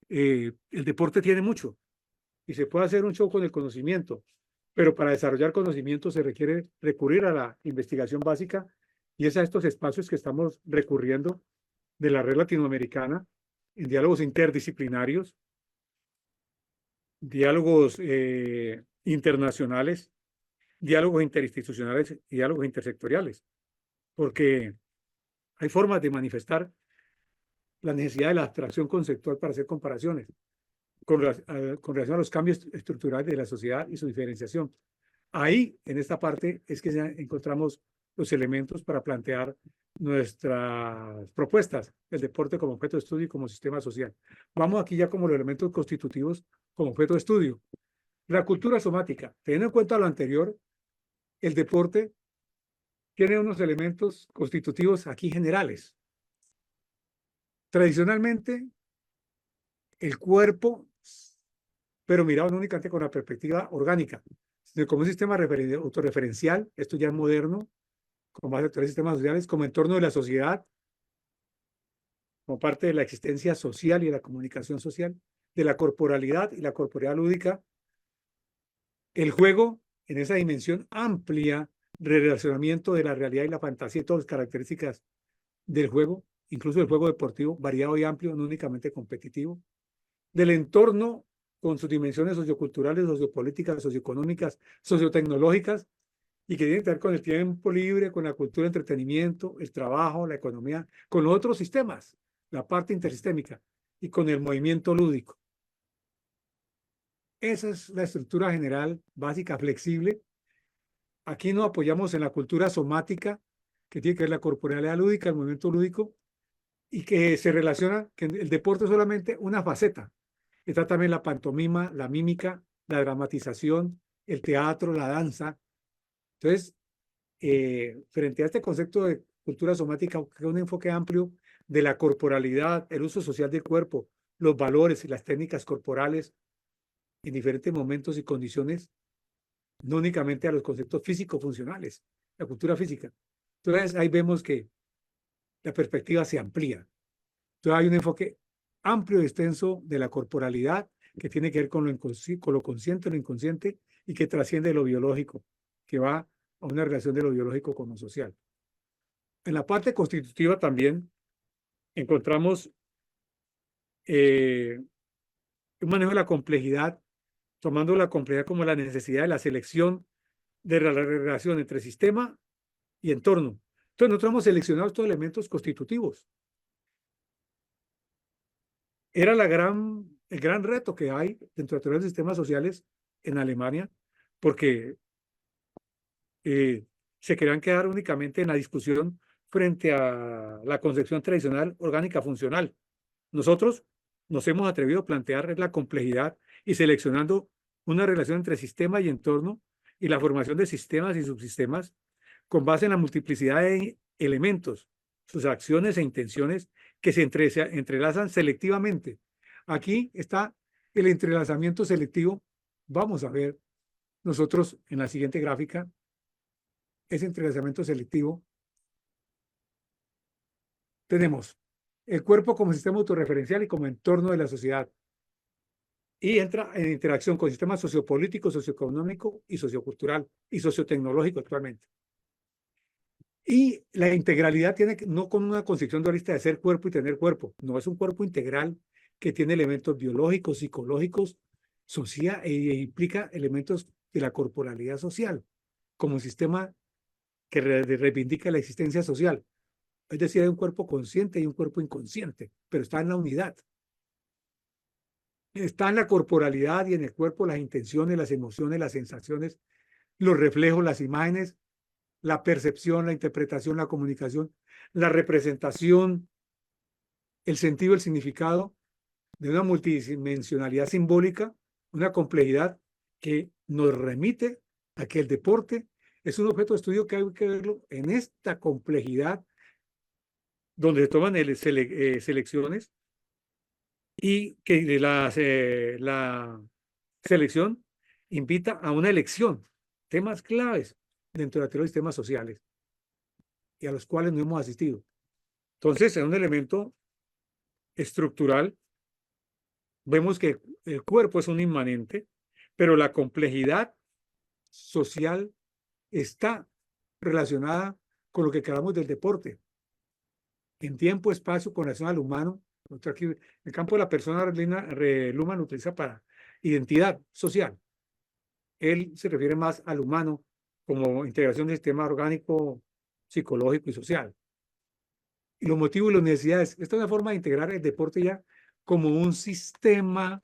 el deporte tiene mucho y se puede hacer un show con el conocimiento, pero para desarrollar conocimiento se requiere recurrir a la investigación básica y es a estos espacios que estamos recurriendo de la red latinoamericana en diálogos interdisciplinarios, diálogos internacionales, diálogos interinstitucionales y diálogos intersectoriales, porque hay formas de manifestar la necesidad de la abstracción conceptual para hacer comparaciones con relación a los cambios estructurales de la sociedad y su diferenciación. Ahí, en esta parte, es que encontramos los elementos para plantear nuestras propuestas, el deporte como objeto de estudio y como sistema social. Vamos aquí ya como los elementos constitutivos como objeto de estudio. La cultura somática, teniendo en cuenta lo anterior, el deporte tiene unos elementos constitutivos aquí generales. Tradicionalmente, el cuerpo, pero mirado no únicamente con la perspectiva orgánica, sino como un sistema autorreferencial, esto ya es moderno, con base en tres sistemas sociales, como entorno de la sociedad, como parte de la existencia social y de la comunicación social, de la corporalidad y la corporalidad lúdica. El juego, en esa dimensión amplia de relacionamiento de la realidad y la fantasía y todas las características del juego, incluso el juego deportivo, variado y amplio, no únicamente competitivo, del entorno con sus dimensiones socioculturales, sociopolíticas, socioeconómicas, sociotecnológicas, y que tienen que ver con el tiempo libre, con la cultura de entretenimiento, el trabajo, la economía, con otros sistemas, la parte intersistémica, y con el movimiento lúdico. Esa es la estructura general, básica, flexible. Aquí nos apoyamos en la cultura somática, que tiene que ver la corporalidad lúdica, el movimiento lúdico, y que se relaciona, que el deporte es solamente una faceta. Está también la pantomima, la mímica, la dramatización, el teatro, la danza. Entonces, frente a este concepto de cultura somática, que es un enfoque amplio de la corporalidad, el uso social del cuerpo, los valores y las técnicas corporales en diferentes momentos y condiciones, no únicamente a los conceptos físico-funcionales, la cultura física. Entonces, ahí vemos que la perspectiva se amplía. Entonces, hay un enfoque amplio y extenso de la corporalidad que tiene que ver con lo consciente, lo inconsciente, y que trasciende lo biológico, que va a una relación de lo biológico con lo social. En la parte constitutiva también encontramos un manejo de la complejidad, tomando la complejidad como la necesidad de la selección de la relación entre sistema y entorno. Entonces, nosotros hemos seleccionado estos elementos constitutivos. Era el gran reto que hay dentro de los sistemas sociales en Alemania, porque se querían quedar únicamente en la discusión frente a la concepción tradicional orgánica funcional. Nosotros nos hemos atrevido a plantear la complejidad y seleccionando una relación entre sistema y entorno y la formación de sistemas y subsistemas con base en la multiplicidad de elementos, sus acciones e intenciones que se entrelazan selectivamente. Aquí está el entrelazamiento selectivo. Vamos a ver nosotros en la siguiente gráfica ese entrelazamiento selectivo. Tenemos el cuerpo como sistema autorreferencial y como entorno de la sociedad. Y entra en interacción con sistemas sociopolítico, socioeconómico y sociocultural y sociotecnológico actualmente. Y la integralidad tiene que, no con una concepción dualista de ser cuerpo y tener cuerpo, no, es un cuerpo integral que tiene elementos biológicos, psicológicos, social, e implica elementos de la corporalidad social, como un sistema que reivindica la existencia social. Es decir, hay un cuerpo consciente y un cuerpo inconsciente, pero está en la unidad. Está en la corporalidad y en el cuerpo las intenciones, las emociones, las sensaciones, los reflejos, las imágenes, la percepción, la interpretación, la comunicación, la representación, el sentido, el significado de una multidimensionalidad simbólica, una complejidad que nos remite a que el deporte es un objeto de estudio que hay que verlo en esta complejidad donde se toman selecciones y que la selección invita a una elección, temas claves dentro de los sistemas sociales y a los cuales no hemos asistido. Entonces, en un elemento estructural, vemos que el cuerpo es un inmanente, pero la complejidad social está relacionada con lo que queramos del deporte. En tiempo, espacio, con relación al humano. Aquí, el campo de la persona, Luhmann lo utiliza para identidad social. Él se refiere más al humano como integración del sistema orgánico, psicológico y social. Y los motivos y las necesidades. Esta es una forma de integrar el deporte ya como un sistema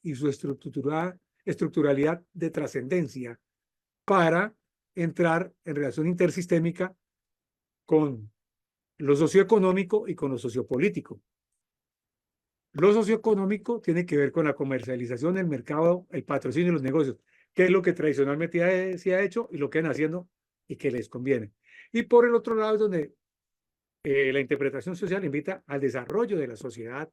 y su estructuralidad de trascendencia para entrar en relación intersistémica con lo socioeconómico y con lo sociopolítico. Lo socioeconómico tiene que ver con la comercialización, el mercado, el patrocinio y los negocios. qué es lo que tradicionalmente se ha hecho y lo que han haciendo y que les conviene. Y por el otro lado es donde la interpretación social invita al desarrollo de la sociedad,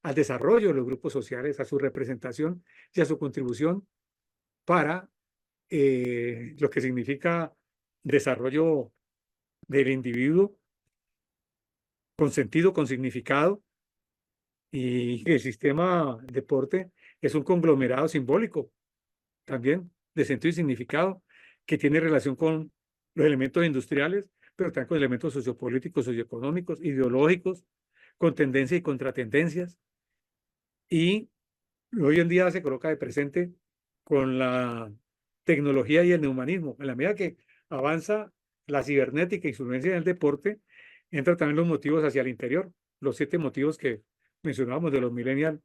al desarrollo de los grupos sociales, a su representación y a su contribución para lo que significa desarrollo del individuo con sentido, con significado, y el sistema deporte es un conglomerado simbólico también de sentido y significado que tiene relación con los elementos industriales, pero también con elementos sociopolíticos, socioeconómicos, ideológicos, con tendencias y contratendencias. Y hoy en día se coloca de presente con la tecnología y el neumanismo. En la medida que avanza la cibernética y su influencia en el deporte, entran también los motivos hacia el interior, los 7 motivos que mencionábamos de los millennials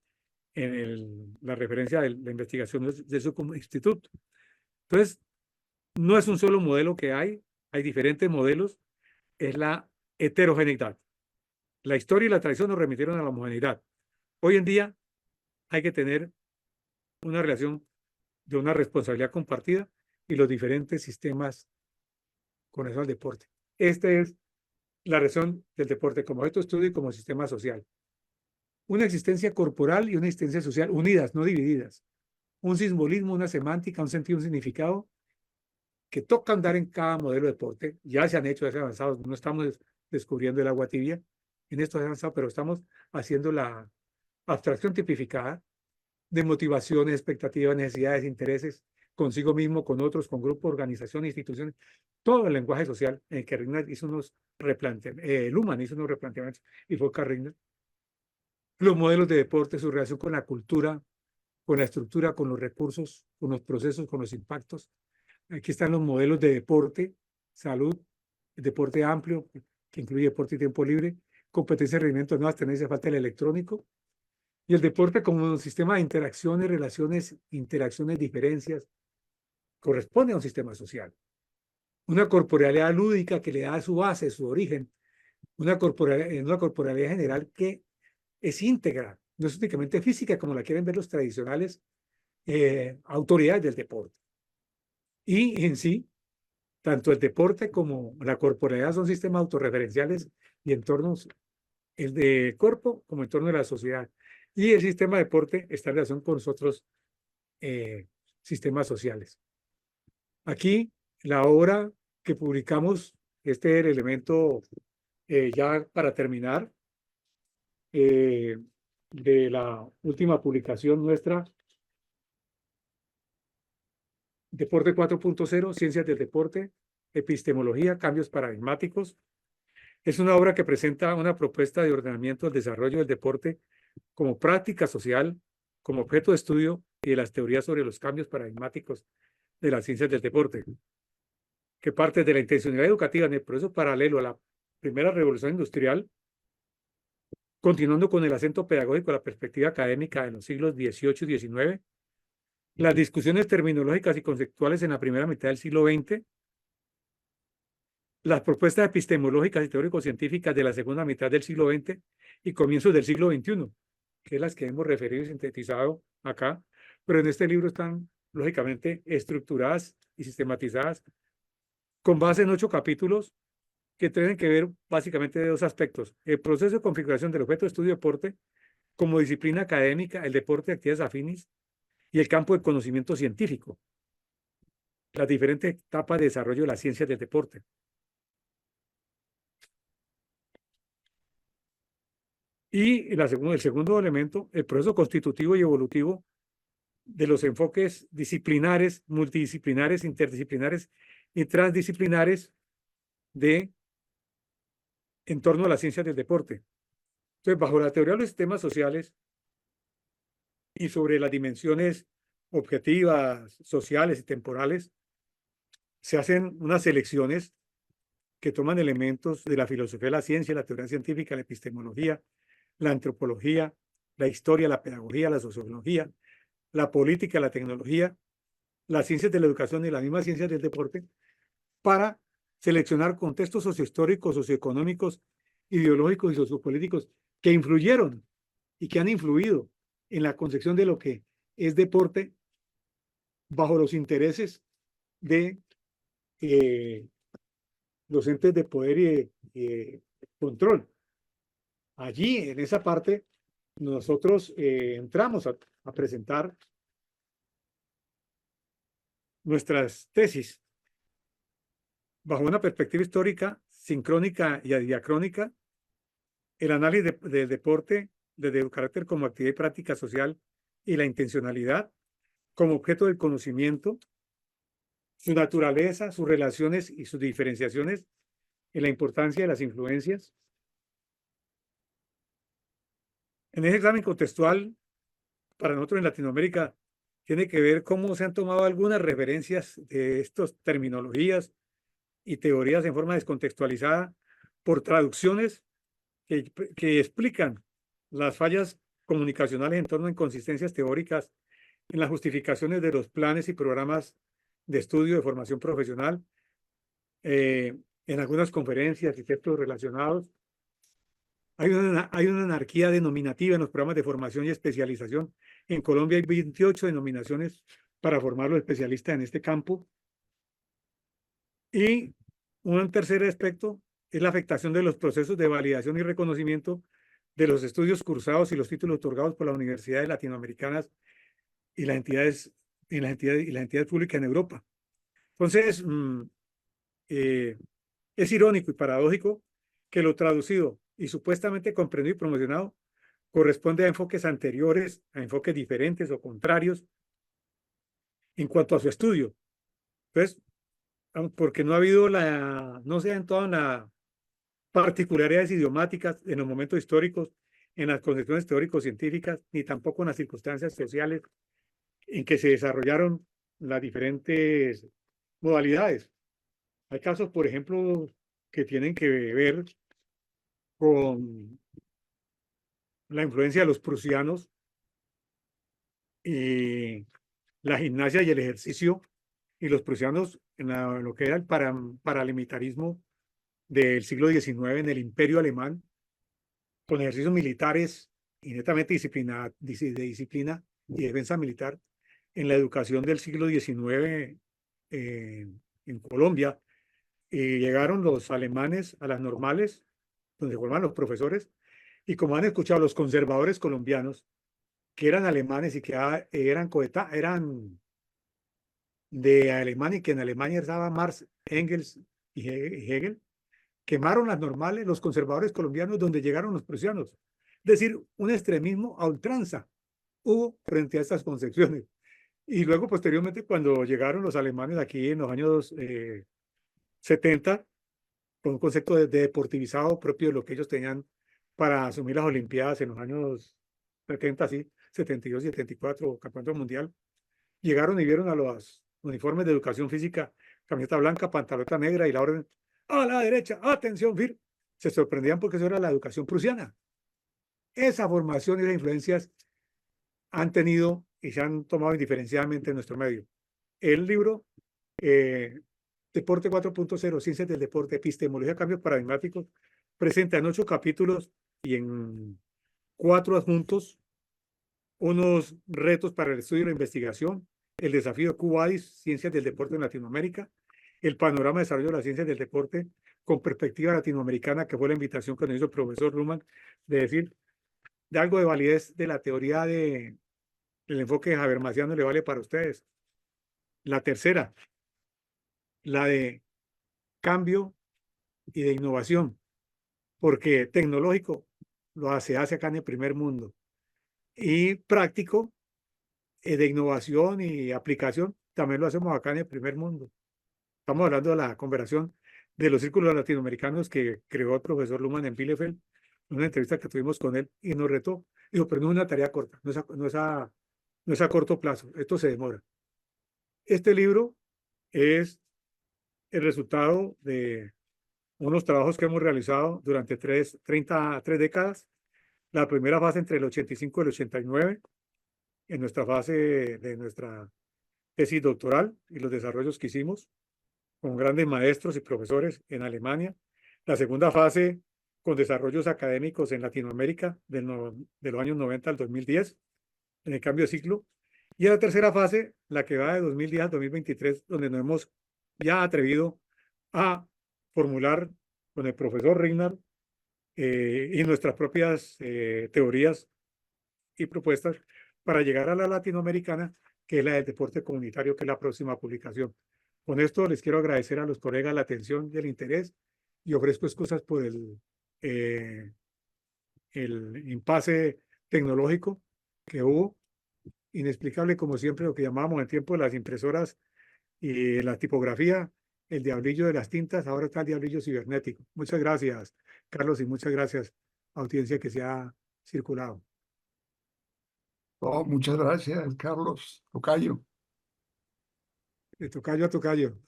en la referencia de la investigación de su instituto. Entonces, no es un solo modelo que hay diferentes modelos, es la heterogeneidad. La historia y la tradición nos remitieron a la homogeneidad. Hoy en día hay que tener una relación de una responsabilidad compartida y los diferentes sistemas con eso al deporte. Esta es la razón del deporte como objeto de estudio y como sistema social. Una existencia corporal y una existencia social unidas, no divididas. Un simbolismo, una semántica, un sentido, un significado que toca andar en cada modelo de deporte. Ya se han hecho, ya se han avanzado. No estamos descubriendo el agua tibia. En esto se ha avanzado, pero estamos haciendo la abstracción tipificada de motivaciones, expectativas, necesidades, intereses, consigo mismo, con otros, con grupos, organizaciones, instituciones, todo el lenguaje social en el que Rigner hizo unos replanteamientos, Luhmann hizo unos replanteamientos y Volker Rigner. Los modelos de deporte, su relación con la cultura, con la estructura, con los recursos, con los procesos, con los impactos. Aquí están los modelos de deporte, salud, deporte amplio, que incluye deporte y tiempo libre, competencia, rendimiento, nuevas tendencias, falta el electrónico, y el deporte como un sistema de interacciones, relaciones, interacciones, diferencias, corresponde a un sistema social. Una corporalidad lúdica que le da su base, su origen, una corporalidad general que es íntegra, no es únicamente física como la quieren ver los tradicionales autoridades del deporte. Y en sí, tanto el deporte como la corporalidad son sistemas autorreferenciales y entornos, el de cuerpo como entorno de la sociedad. Y el sistema de deporte está en relación con los otros sistemas sociales. Aquí, la obra que publicamos, este es el elemento ya para terminar, de la última publicación nuestra, Deporte 4.0, Ciencias del Deporte, Epistemología, Cambios Paradigmáticos. Es una obra que presenta una propuesta de ordenamiento del desarrollo del deporte como práctica social, como objeto de estudio y de las teorías sobre los cambios paradigmáticos de las ciencias del deporte, que parte de la intencionalidad educativa en el proceso paralelo a la primera revolución industrial, continuando con el acento pedagógico de la perspectiva académica en los siglos XVIII y XIX, las discusiones terminológicas y conceptuales en la primera mitad del siglo XX, las propuestas epistemológicas y teórico-científicas de la segunda mitad del siglo XX y comienzos del siglo XXI, que es las que hemos referido y sintetizado acá, pero en este libro están, lógicamente, estructuradas y sistematizadas con base en 8 capítulos que tienen que ver básicamente de 2 aspectos: el proceso de configuración del objeto de estudio deporte como disciplina académica, el deporte de actividades afines y el campo de conocimiento científico, las diferentes etapas de desarrollo de las ciencias del deporte. Y el segundo elemento, el proceso constitutivo y evolutivo de los enfoques disciplinares, multidisciplinares, interdisciplinares y transdisciplinares en torno a las ciencias del deporte. Entonces, bajo la teoría de los sistemas sociales y sobre las dimensiones objetivas, sociales y temporales, se hacen unas selecciones que toman elementos de la filosofía de la ciencia, la teoría científica, la epistemología, la antropología, la historia, la pedagogía, la sociología, la política, la tecnología, las ciencias de la educación y las mismas ciencias del deporte, para seleccionar contextos sociohistóricos, socioeconómicos, ideológicos y sociopolíticos que influyeron y que han influido en la concepción de lo que es deporte bajo los intereses de los entes de poder y control. Allí, en esa parte, nosotros entramos a presentar nuestras tesis bajo una perspectiva histórica, sincrónica y diacrónica, el análisis del deporte desde el carácter como actividad y práctica social y la intencionalidad como objeto del conocimiento, su naturaleza, sus relaciones y sus diferenciaciones y la importancia de las influencias. En ese examen contextual, para nosotros en Latinoamérica, tiene que ver cómo se han tomado algunas referencias de estas terminologías y teorías en forma descontextualizada por traducciones que explican las fallas comunicacionales en torno a inconsistencias teóricas en las justificaciones de los planes y programas de estudio de formación profesional, en algunas conferencias y textos relacionados. Hay una anarquía denominativa en los programas de formación y especialización. En Colombia hay 28 denominaciones para formar los especialistas en este campo. Y un tercer aspecto es la afectación de los procesos de validación y reconocimiento de los estudios cursados y los títulos otorgados por las universidades latinoamericanas y las entidades públicas en Europa. Entonces, es irónico y paradójico que lo traducido y supuestamente comprendido y promocionado corresponde a enfoques anteriores, a enfoques diferentes o contrarios en cuanto a su estudio. Entonces, porque no ha habido no se ha entrado en las particularidades idiomáticas en los momentos históricos, en las concepciones teórico-científicas, ni tampoco en las circunstancias sociales en que se desarrollaron las diferentes modalidades. Hay casos, por ejemplo, que tienen que ver con la influencia de los prusianos y la gimnasia y el ejercicio, y los prusianos en lo que era el paramilitarismo del siglo XIX en el Imperio Alemán, con ejercicios militares y netamente de disciplina y defensa militar, en la educación del siglo XIX en Colombia. Y llegaron los alemanes a las normales, donde forman los profesores, y como han escuchado los conservadores colombianos, que eran alemanes y que eran de Alemania y que en Alemania estaba Marx, Engels y Hegel, quemaron las normales los conservadores colombianos donde llegaron los prusianos. Es decir, un extremismo a ultranza hubo frente a estas concepciones. Y luego, posteriormente, cuando llegaron los alemanes aquí en los años 70, con un concepto de deportivizado propio de lo que ellos tenían para asumir las Olimpiadas en los años 70, sí, 72 y 74, campeonato mundial, llegaron y vieron a los uniformes de educación física, camiseta blanca, pantaleta negra y la orden a la derecha, atención, FIR. Se sorprendían porque eso era la educación prusiana. Esa formación y esas influencias han tenido y se han tomado indiferenciadamente en nuestro medio. El libro Deporte 4.0, Ciencias del Deporte, Epistemología, Cambios Paradigmáticos, presenta en 8 capítulos y en 4 adjuntos unos retos para el estudio y la investigación, el desafío de QADIS, Ciencias del Deporte en Latinoamérica, el panorama de desarrollo de las ciencias del deporte con perspectiva latinoamericana, que fue la invitación que nos hizo el profesor Luhmann, de decir, de algo de validez de la teoría del enfoque habermasiano le vale para ustedes. La tercera, la de cambio y de innovación, porque tecnológico se hace acá en el primer mundo y práctico de innovación y aplicación también lo hacemos acá en el primer mundo. Estamos hablando de la conversación de los círculos latinoamericanos que creó el profesor Luhmann en Bielefeld, una entrevista que tuvimos con él y nos retó. Dijo, pero no es una tarea corta, no es a corto plazo, esto se demora. Este libro es el resultado de unos trabajos que hemos realizado durante tres décadas. La primera fase entre el 85 y el 89, en nuestra fase de nuestra tesis doctoral y los desarrollos que hicimos con grandes maestros y profesores en Alemania. La segunda fase con desarrollos académicos en Latinoamérica de los años 90 al 2010, en el cambio de ciclo. Y la tercera fase, la que va de 2010 a 2023, donde nos hemos ya atrevido a formular con el profesor Reynard y nuestras propias teorías y propuestas para llegar a la latinoamericana, que es la del deporte comunitario, que es la próxima publicación. Con esto les quiero agradecer a los colegas la atención y el interés y ofrezco excusas por el impasse tecnológico que hubo, inexplicable como siempre, lo que llamábamos en tiempo de las impresoras y la tipografía, el diablillo de las tintas, ahora está el diablillo cibernético. Muchas gracias, Carlos, y muchas gracias, audiencia que se ha circulado. Oh, muchas gracias, Carlos Tocayo. De tocayo a tocayo.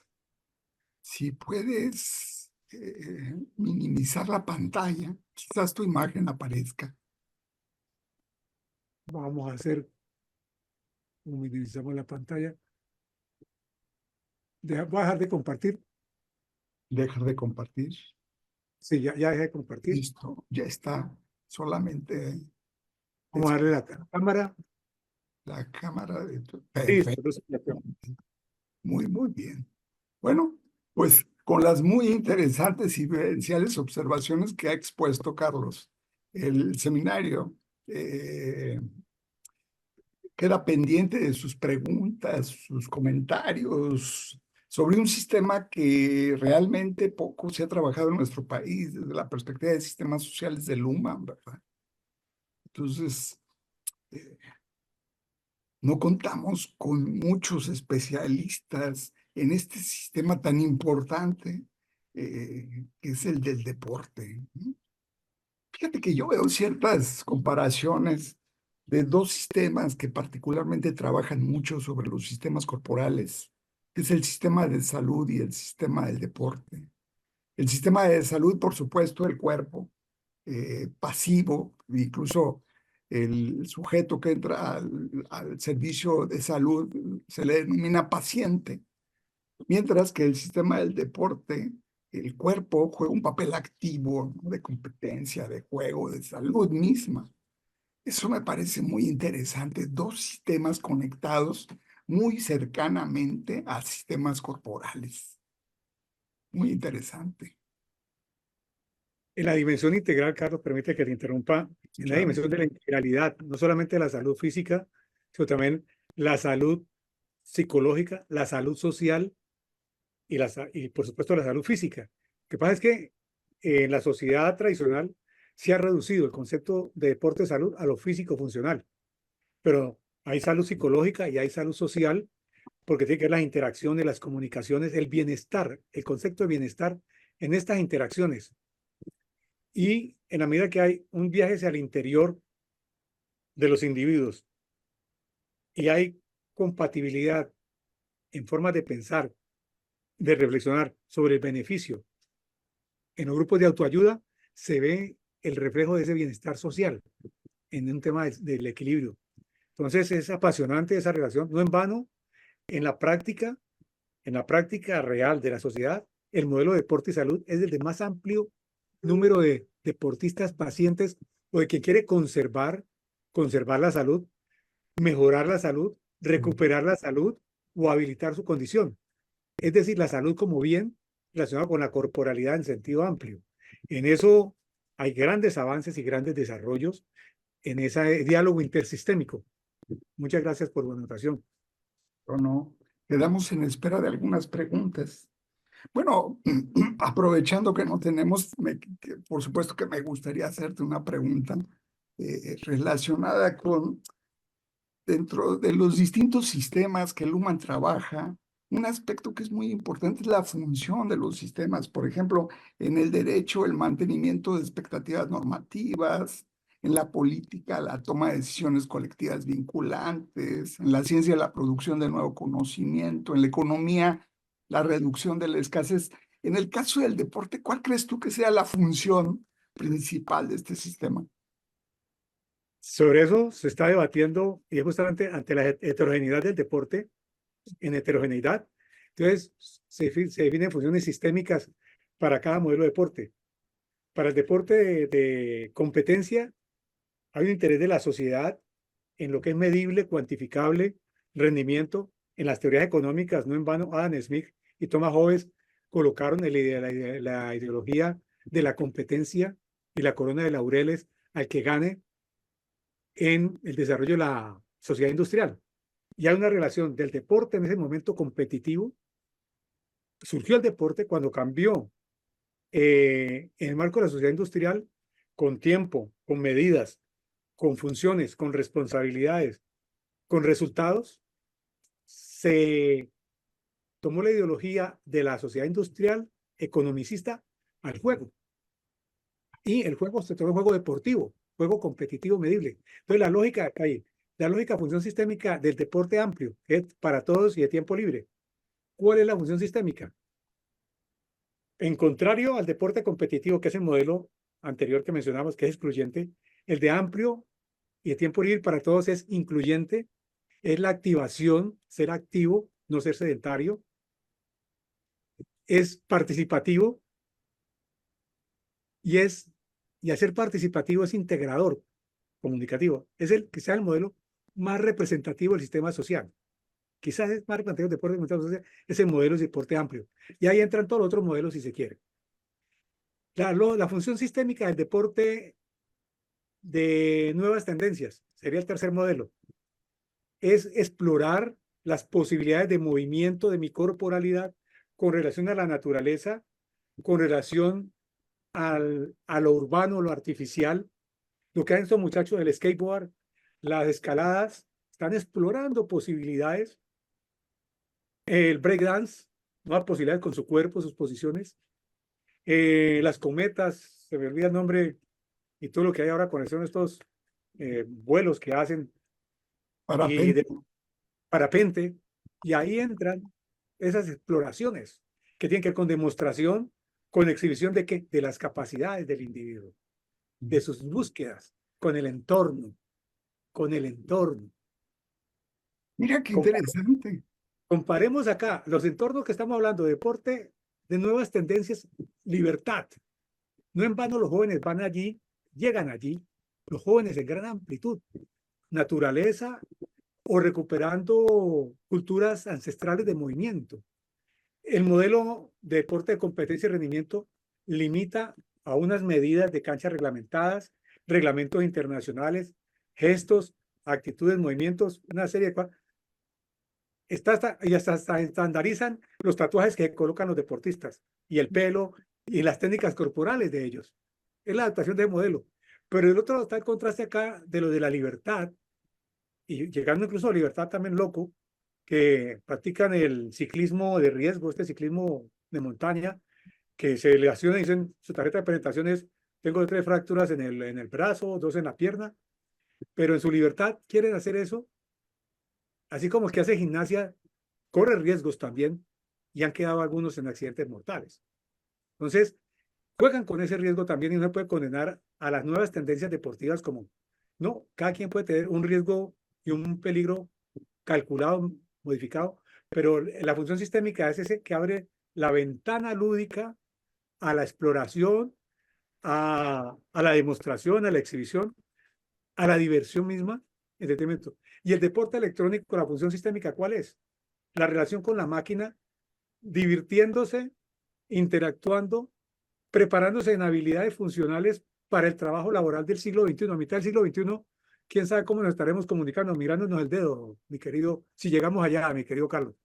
Si puedes minimizar la pantalla, quizás tu imagen aparezca. Vamos a hacer, minimizamos la pantalla. Voy a dejar de compartir. Dejar de compartir. Sí, ya dejé de compartir. Listo, ya está. Solamente Vamos a darle la cámara. la cámara de tu... Listo, Perfecto. entonces, Muy, muy bien. Bueno, pues con las muy interesantes y vivenciales observaciones que ha expuesto Carlos, el seminario queda pendiente de sus preguntas, sus comentarios sobre un sistema que realmente poco se ha trabajado en nuestro país desde la perspectiva de sistemas sociales del UMA, ¿verdad? Entonces, eh, no contamos con muchos especialistas en este sistema tan importante que es el del deporte, ¿no? Fíjate que yo veo ciertas comparaciones de dos sistemas que particularmente trabajan mucho sobre los sistemas corporales, que es el sistema de salud y el sistema del deporte. El sistema de salud, por supuesto, el cuerpo pasivo, incluso el sujeto que entra al servicio de salud se le denomina paciente, mientras que el sistema del deporte, el cuerpo juega un papel activo, ¿no? De competencia, de juego, de salud misma. Eso me parece muy interesante, dos sistemas conectados muy cercanamente a sistemas corporales. Muy interesante. en la dimensión integral, Carlos, permite que te interrumpa, Sí, en la claro. dimensión de la integralidad, no solamente la salud física, sino también la salud psicológica, la salud social y por supuesto la salud física. Lo que pasa es que en la sociedad tradicional se ha reducido el concepto de deporte de salud a lo físico funcional, pero hay salud psicológica y hay salud social porque tiene que ver las interacciones, las comunicaciones, el bienestar, el concepto de bienestar en estas interacciones. Y en la medida que hay un viaje hacia el interior de los individuos y hay compatibilidad en formas de pensar, de reflexionar sobre el beneficio, en los grupos de autoayuda se ve el reflejo de ese bienestar social en un tema del equilibrio. Entonces es apasionante esa relación, no en vano, en la práctica real de la sociedad, el modelo de deporte y salud es el de más amplio número de deportistas pacientes o de quien quiere conservar la salud, mejorar la salud, recuperar la salud o habilitar su condición. Es decir, la salud como bien relacionado con la corporalidad en sentido amplio. En eso hay grandes avances y grandes desarrollos en ese diálogo intersistémico. Muchas gracias por su anotación. ¿O no? Quedamos en espera de algunas preguntas. Bueno, aprovechando que no tenemos, por supuesto que me gustaría hacerte una pregunta relacionada con, dentro de los distintos sistemas que el Human trabaja, un aspecto que es muy importante es la función de los sistemas. Por ejemplo, en el derecho, el mantenimiento de expectativas normativas, en la política, la toma de decisiones colectivas vinculantes, en la ciencia, la producción de nuevo conocimiento, en la economía, la reducción de la escasez. En el caso del deporte, ¿cuál crees tú que sea la función principal de este sistema? Sobre eso se está debatiendo y es justamente ante la heterogeneidad del deporte, en heterogeneidad. Entonces se definen funciones sistémicas para cada modelo de deporte. Para el deporte de competencia hay un interés de la sociedad en lo que es medible, cuantificable, rendimiento en las teorías económicas. No en vano, Adam Smith y Thomas Hobbes colocaron la ideología de la competencia y la corona de laureles al que gane en el desarrollo de la sociedad industrial. Y hay una relación del deporte en ese momento competitivo. Surgió el deporte cuando cambió en el marco de la sociedad industrial, con tiempo, con medidas, con funciones, con responsabilidades, con resultados. Se tomó la ideología de la sociedad industrial economicista al juego. Y el juego se tornó un juego deportivo, juego competitivo medible. Entonces, la lógica función sistémica del deporte amplio, que es para todos y de tiempo libre. ¿Cuál es la función sistémica? En contrario al deporte competitivo, que es el modelo anterior que mencionamos, que es excluyente, el de amplio y de tiempo libre para todos es incluyente, es la activación, ser activo, no ser sedentario, es participativo y al ser participativo es integrador, comunicativo. Es el que sea el modelo más representativo del sistema social. Quizás es más representativo del deporte social, es el modelo de deporte amplio. Y ahí entran todos los otros modelos si se quiere. La función sistémica del deporte de nuevas tendencias sería el tercer modelo. Es explorar las posibilidades de movimiento de mi corporalidad con relación a la naturaleza, con relación a lo urbano, lo artificial. Lo que hacen estos muchachos del skateboard, las escaladas, están explorando posibilidades. El breakdance, nuevas posibilidades con su cuerpo, sus posiciones. Las cometas, se me olvida el nombre, y todo lo que hay ahora con estos vuelos que hacen y de parapente, y ahí entran esas exploraciones que tienen que ver con demostración, con exhibición de qué, de las capacidades del individuo, de sus búsquedas, con el entorno, con el entorno. Mira qué interesante. Comparemos acá los entornos que estamos hablando, deporte, de nuevas tendencias, libertad. No en vano los jóvenes van allí, llegan allí, los jóvenes en gran amplitud, naturaleza o recuperando culturas ancestrales de movimiento. El modelo de deporte de competencia y rendimiento limita a unas medidas de canchas reglamentadas, reglamentos internacionales, gestos, actitudes, movimientos, una serie de cosas. Y hasta estandarizan los tatuajes que colocan los deportistas y el pelo y las técnicas corporales de ellos. Es la adaptación del modelo. Pero el otro está el contraste acá de lo de la libertad, y llegando incluso a libertad también loco, que practican el ciclismo de riesgo, este ciclismo de montaña, que se le acciona y dicen, su tarjeta de presentación es, tengo 3 fracturas en el brazo, 2 en la pierna, pero en su libertad quieren hacer eso, así como el que hace gimnasia, corre riesgos también, y han quedado algunos en accidentes mortales. Entonces, juegan con ese riesgo también y uno puede condenar a las nuevas tendencias deportivas como, no, cada quien puede tener un riesgo y un peligro calculado, modificado, pero la función sistémica es ese que abre la ventana lúdica a la exploración, a la demostración, a la exhibición, a la diversión misma, entretenimiento. Y el deporte electrónico, la función sistémica, ¿cuál es? La relación con la máquina, divirtiéndose, interactuando, preparándose en habilidades funcionales para el trabajo laboral del siglo XXI. A mitad del siglo XXI, quién sabe cómo nos estaremos comunicando, mirándonos el dedo, mi querido, si llegamos allá, mi querido Carlos.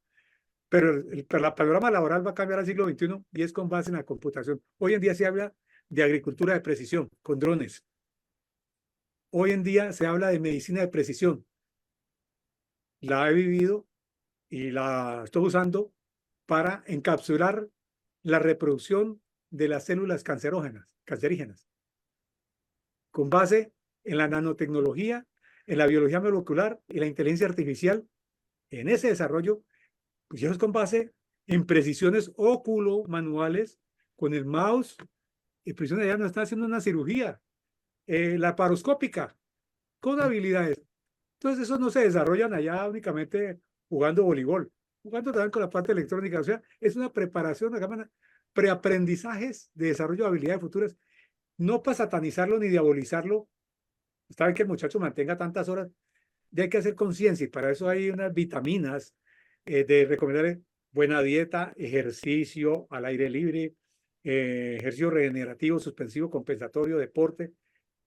Pero el panorama laboral va a cambiar al siglo XXI y es con base en la computación. Hoy en día se habla de agricultura de precisión, con drones. Hoy en día se habla de medicina de precisión. La he vivido y la estoy usando para encapsular la reproducción de las células cancerígenas, con base en la nanotecnología, en la biología molecular y la inteligencia artificial. En ese desarrollo, pues eso es con base en precisiones óculo-manuales, con el mouse, y precisiones ya no están haciendo una cirugía, laparoscópica, con habilidades. Entonces, eso no se desarrollan allá únicamente jugando voleibol, jugando también con la parte electrónica. O sea, es una preparación, preaprendizajes de desarrollo de habilidades futuras, no para satanizarlo ni diabolizarlo. Está bien que el muchacho mantenga tantas horas, ya hay que hacer conciencia y para eso hay unas vitaminas de recomendar buena dieta, ejercicio al aire libre, ejercicio regenerativo, suspensivo, compensatorio, deporte,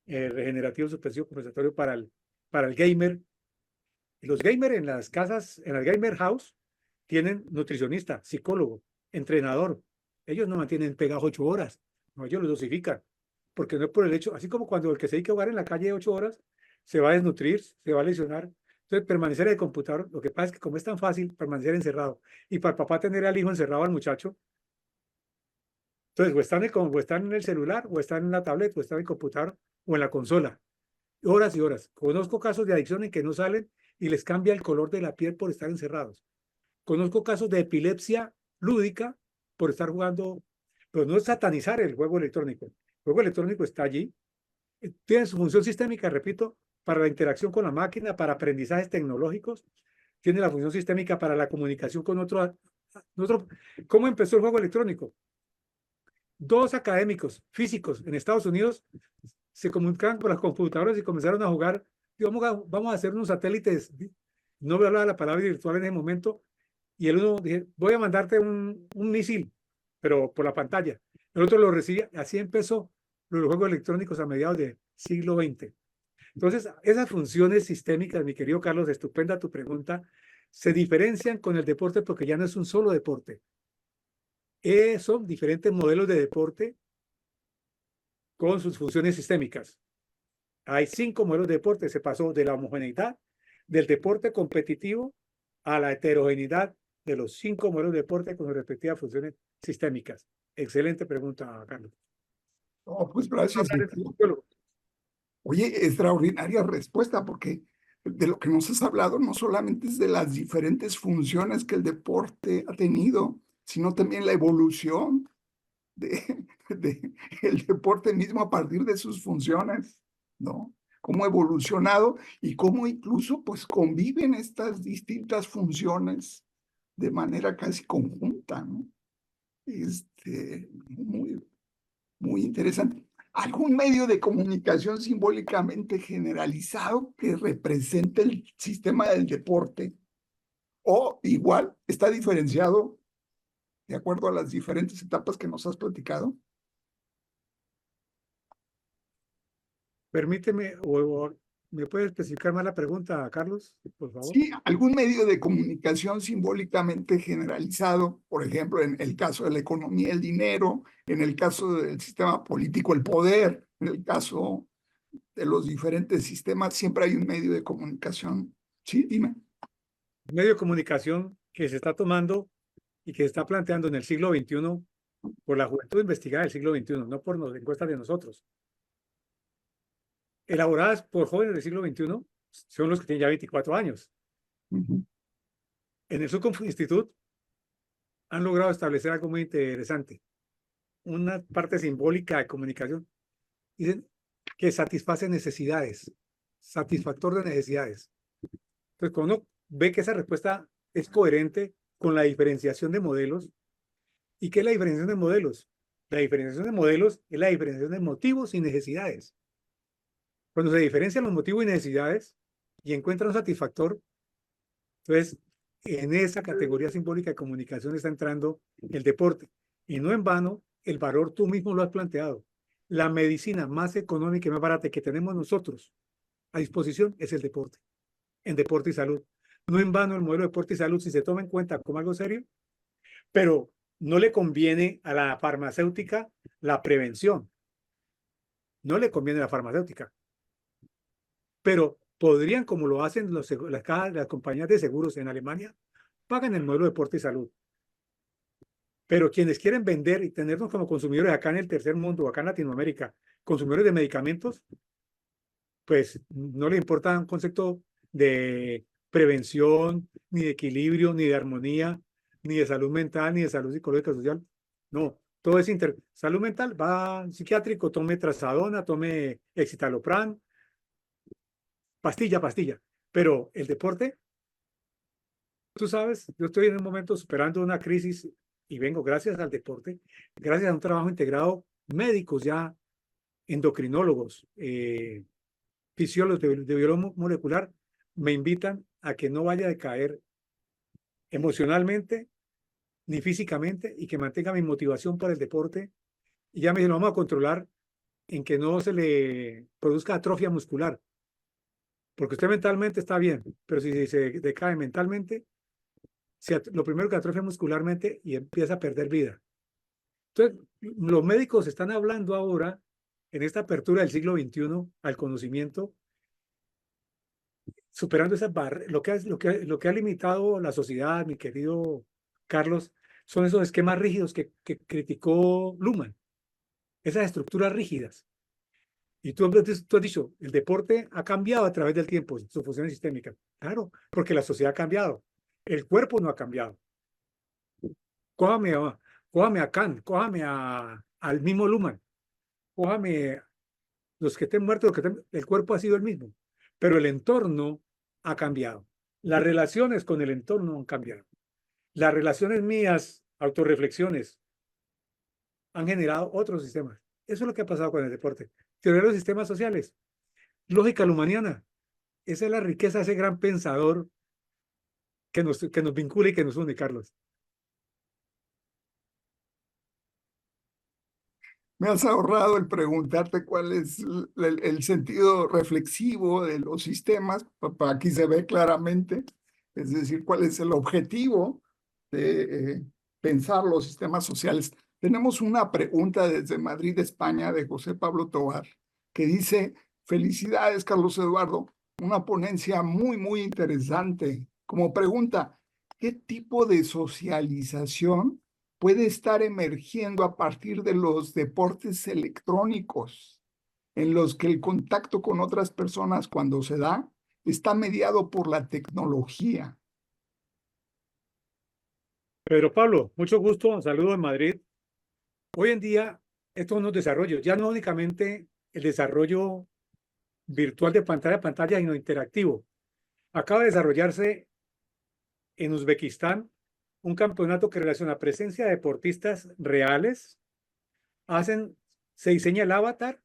regenerativo, suspensivo, compensatorio para el gamer. Los gamers en las casas, en las gamer house, tienen nutricionista, psicólogo, entrenador. Ellos no mantienen pegados 8 horas, no, ellos los dosifican, porque no es por el hecho, así como cuando el que se dedica a jugar en la calle 8 horas, se va a desnutrir, se va a lesionar. Entonces, permanecer en el computador, lo que pasa es que como es tan fácil permanecer encerrado, y para el papá tener al hijo encerrado al muchacho, entonces o están en el celular, o están en la tablet, o están en el computador, o en la consola, horas y horas. Conozco casos de adicción en que no salen y les cambia el color de la piel por estar encerrados. Conozco casos de epilepsia lúdica por estar jugando, pero no es satanizar el juego electrónico. El juego electrónico está allí, tiene su función sistémica, repito, para la interacción con la máquina, para aprendizajes tecnológicos, tiene la función sistémica para la comunicación con otro. ¿Cómo empezó el juego electrónico? Dos académicos físicos en Estados Unidos se comunicaban con las computadoras y comenzaron a jugar. Vamos a hacer unos satélites. No voy a hablar de la palabra virtual en ese momento. Y el uno dije, voy a mandarte un misil, pero por la pantalla. El otro lo recibía. Así empezó los juegos electrónicos a mediados del siglo XX. Entonces, esas funciones sistémicas, mi querido Carlos, estupenda tu pregunta, se diferencian con el deporte porque ya no es un solo deporte. Son diferentes modelos de deporte con sus funciones sistémicas. Hay 5 modelos de deporte. Se pasó de la homogeneidad del deporte competitivo a la heterogeneidad de los 5 modelos de deporte con sus respectivas funciones sistémicas. Excelente pregunta, Carlos. Oh, pues gracias. Oye, extraordinaria respuesta, porque de lo que nos has hablado no solamente es de las diferentes funciones que el deporte ha tenido, sino también la evolución de el deporte mismo a partir de sus funciones, ¿no? Cómo ha evolucionado y cómo incluso pues conviven estas distintas funciones de manera casi conjunta, ¿no? Muy, muy interesante. ¿Algún medio de comunicación simbólicamente generalizado que represente el sistema del deporte? O igual está diferenciado de acuerdo a las diferentes etapas que nos has platicado. Permíteme, o ¿me puede especificar más la pregunta, Carlos, por favor? Sí, algún medio de comunicación simbólicamente generalizado, por ejemplo, en el caso de la economía, el dinero, en el caso del sistema político, el poder, en el caso de los diferentes sistemas, siempre hay un medio de comunicación. Sí, dime. Un medio de comunicación que se está tomando y que se está planteando en el siglo XXI por la juventud investigada del siglo XXI, no por las encuestas de nosotros. Elaboradas por jóvenes del siglo XXI, son los que tienen ya 24 años. En el Subconf Institute han logrado establecer algo muy interesante, una parte simbólica de comunicación. Dicen que satisface necesidades, satisfactor de necesidades. Entonces, cuando uno ve que esa respuesta es coherente con la diferenciación de modelos, ¿y qué es la diferenciación de modelos? La diferenciación de modelos es la diferenciación de motivos y necesidades. Cuando se diferencian los motivos y necesidades y encuentran un satisfactor, entonces en esa categoría simbólica de comunicación está entrando el deporte. Y no en vano, el valor tú mismo lo has planteado. La medicina más económica y más barata que tenemos nosotros a disposición es el deporte, en deporte y salud. No en vano el modelo de deporte y salud, si se toma en cuenta como algo serio, pero no le conviene a la farmacéutica la prevención. No le conviene a la farmacéutica. Pero podrían, como lo hacen las compañías de seguros en Alemania, pagan el modelo de deporte y salud. Pero quienes quieren vender y tenernos como consumidores acá en el tercer mundo, acá en Latinoamérica, consumidores de medicamentos, pues no les importa un concepto de prevención, ni de equilibrio, ni de armonía, ni de salud mental, ni de salud psicológica social. No, todo es salud mental, va psiquiátrico, tome trazadona, tome escitalopram, pastilla. Pero el deporte, tú sabes, yo estoy en un momento superando una crisis y vengo gracias al deporte, gracias a un trabajo integrado, médicos ya, endocrinólogos, fisiólogos de biología molecular, me invitan a que no vaya a decaer emocionalmente ni físicamente y que mantenga mi motivación para el deporte. Y ya me dicen, lo vamos a controlar en que no se le produzca atrofia muscular, porque usted mentalmente está bien, pero si se decae mentalmente, lo primero que atrofia muscularmente y empieza a perder vida. Entonces, los médicos están hablando ahora, en esta apertura del siglo XXI al conocimiento, superando esas barreras. Lo que ha limitado la sociedad, mi querido Carlos, son esos esquemas rígidos que criticó Luhmann, esas estructuras rígidas. Y tú has dicho, el deporte ha cambiado a través del tiempo, su función sistémica. Claro, porque la sociedad ha cambiado. El cuerpo no ha cambiado. Cójame a Kant, al mismo Luhmann, cójame los que estén muertos, el cuerpo ha sido el mismo, pero el entorno ha cambiado. Las relaciones con el entorno han cambiado. Las relaciones mías, autorreflexiones, han generado otros sistemas. Eso es lo que ha pasado con el deporte. Teoría de los sistemas sociales, lógica lumaniana. Esa es la riqueza de ese gran pensador que nos vincula y que nos une, Carlos. Me has ahorrado el preguntarte cuál es el sentido reflexivo de los sistemas. Aquí se ve claramente, es decir, cuál es el objetivo de pensar los sistemas sociales. Tenemos una pregunta desde Madrid, España, de José Pablo Tovar, que dice: felicidades, Carlos Eduardo, una ponencia muy, muy interesante. Como pregunta, ¿qué tipo de socialización puede estar emergiendo a partir de los deportes electrónicos, en los que el contacto con otras personas, cuando se da, está mediado por la tecnología? Pedro Pablo, mucho gusto, saludos en Madrid. Hoy en día, estos son los desarrollos, ya no únicamente el desarrollo virtual de pantalla a pantalla, sino interactivo. Acaba de desarrollarse en Uzbekistán un campeonato que relaciona presencia de deportistas reales, se diseña el avatar,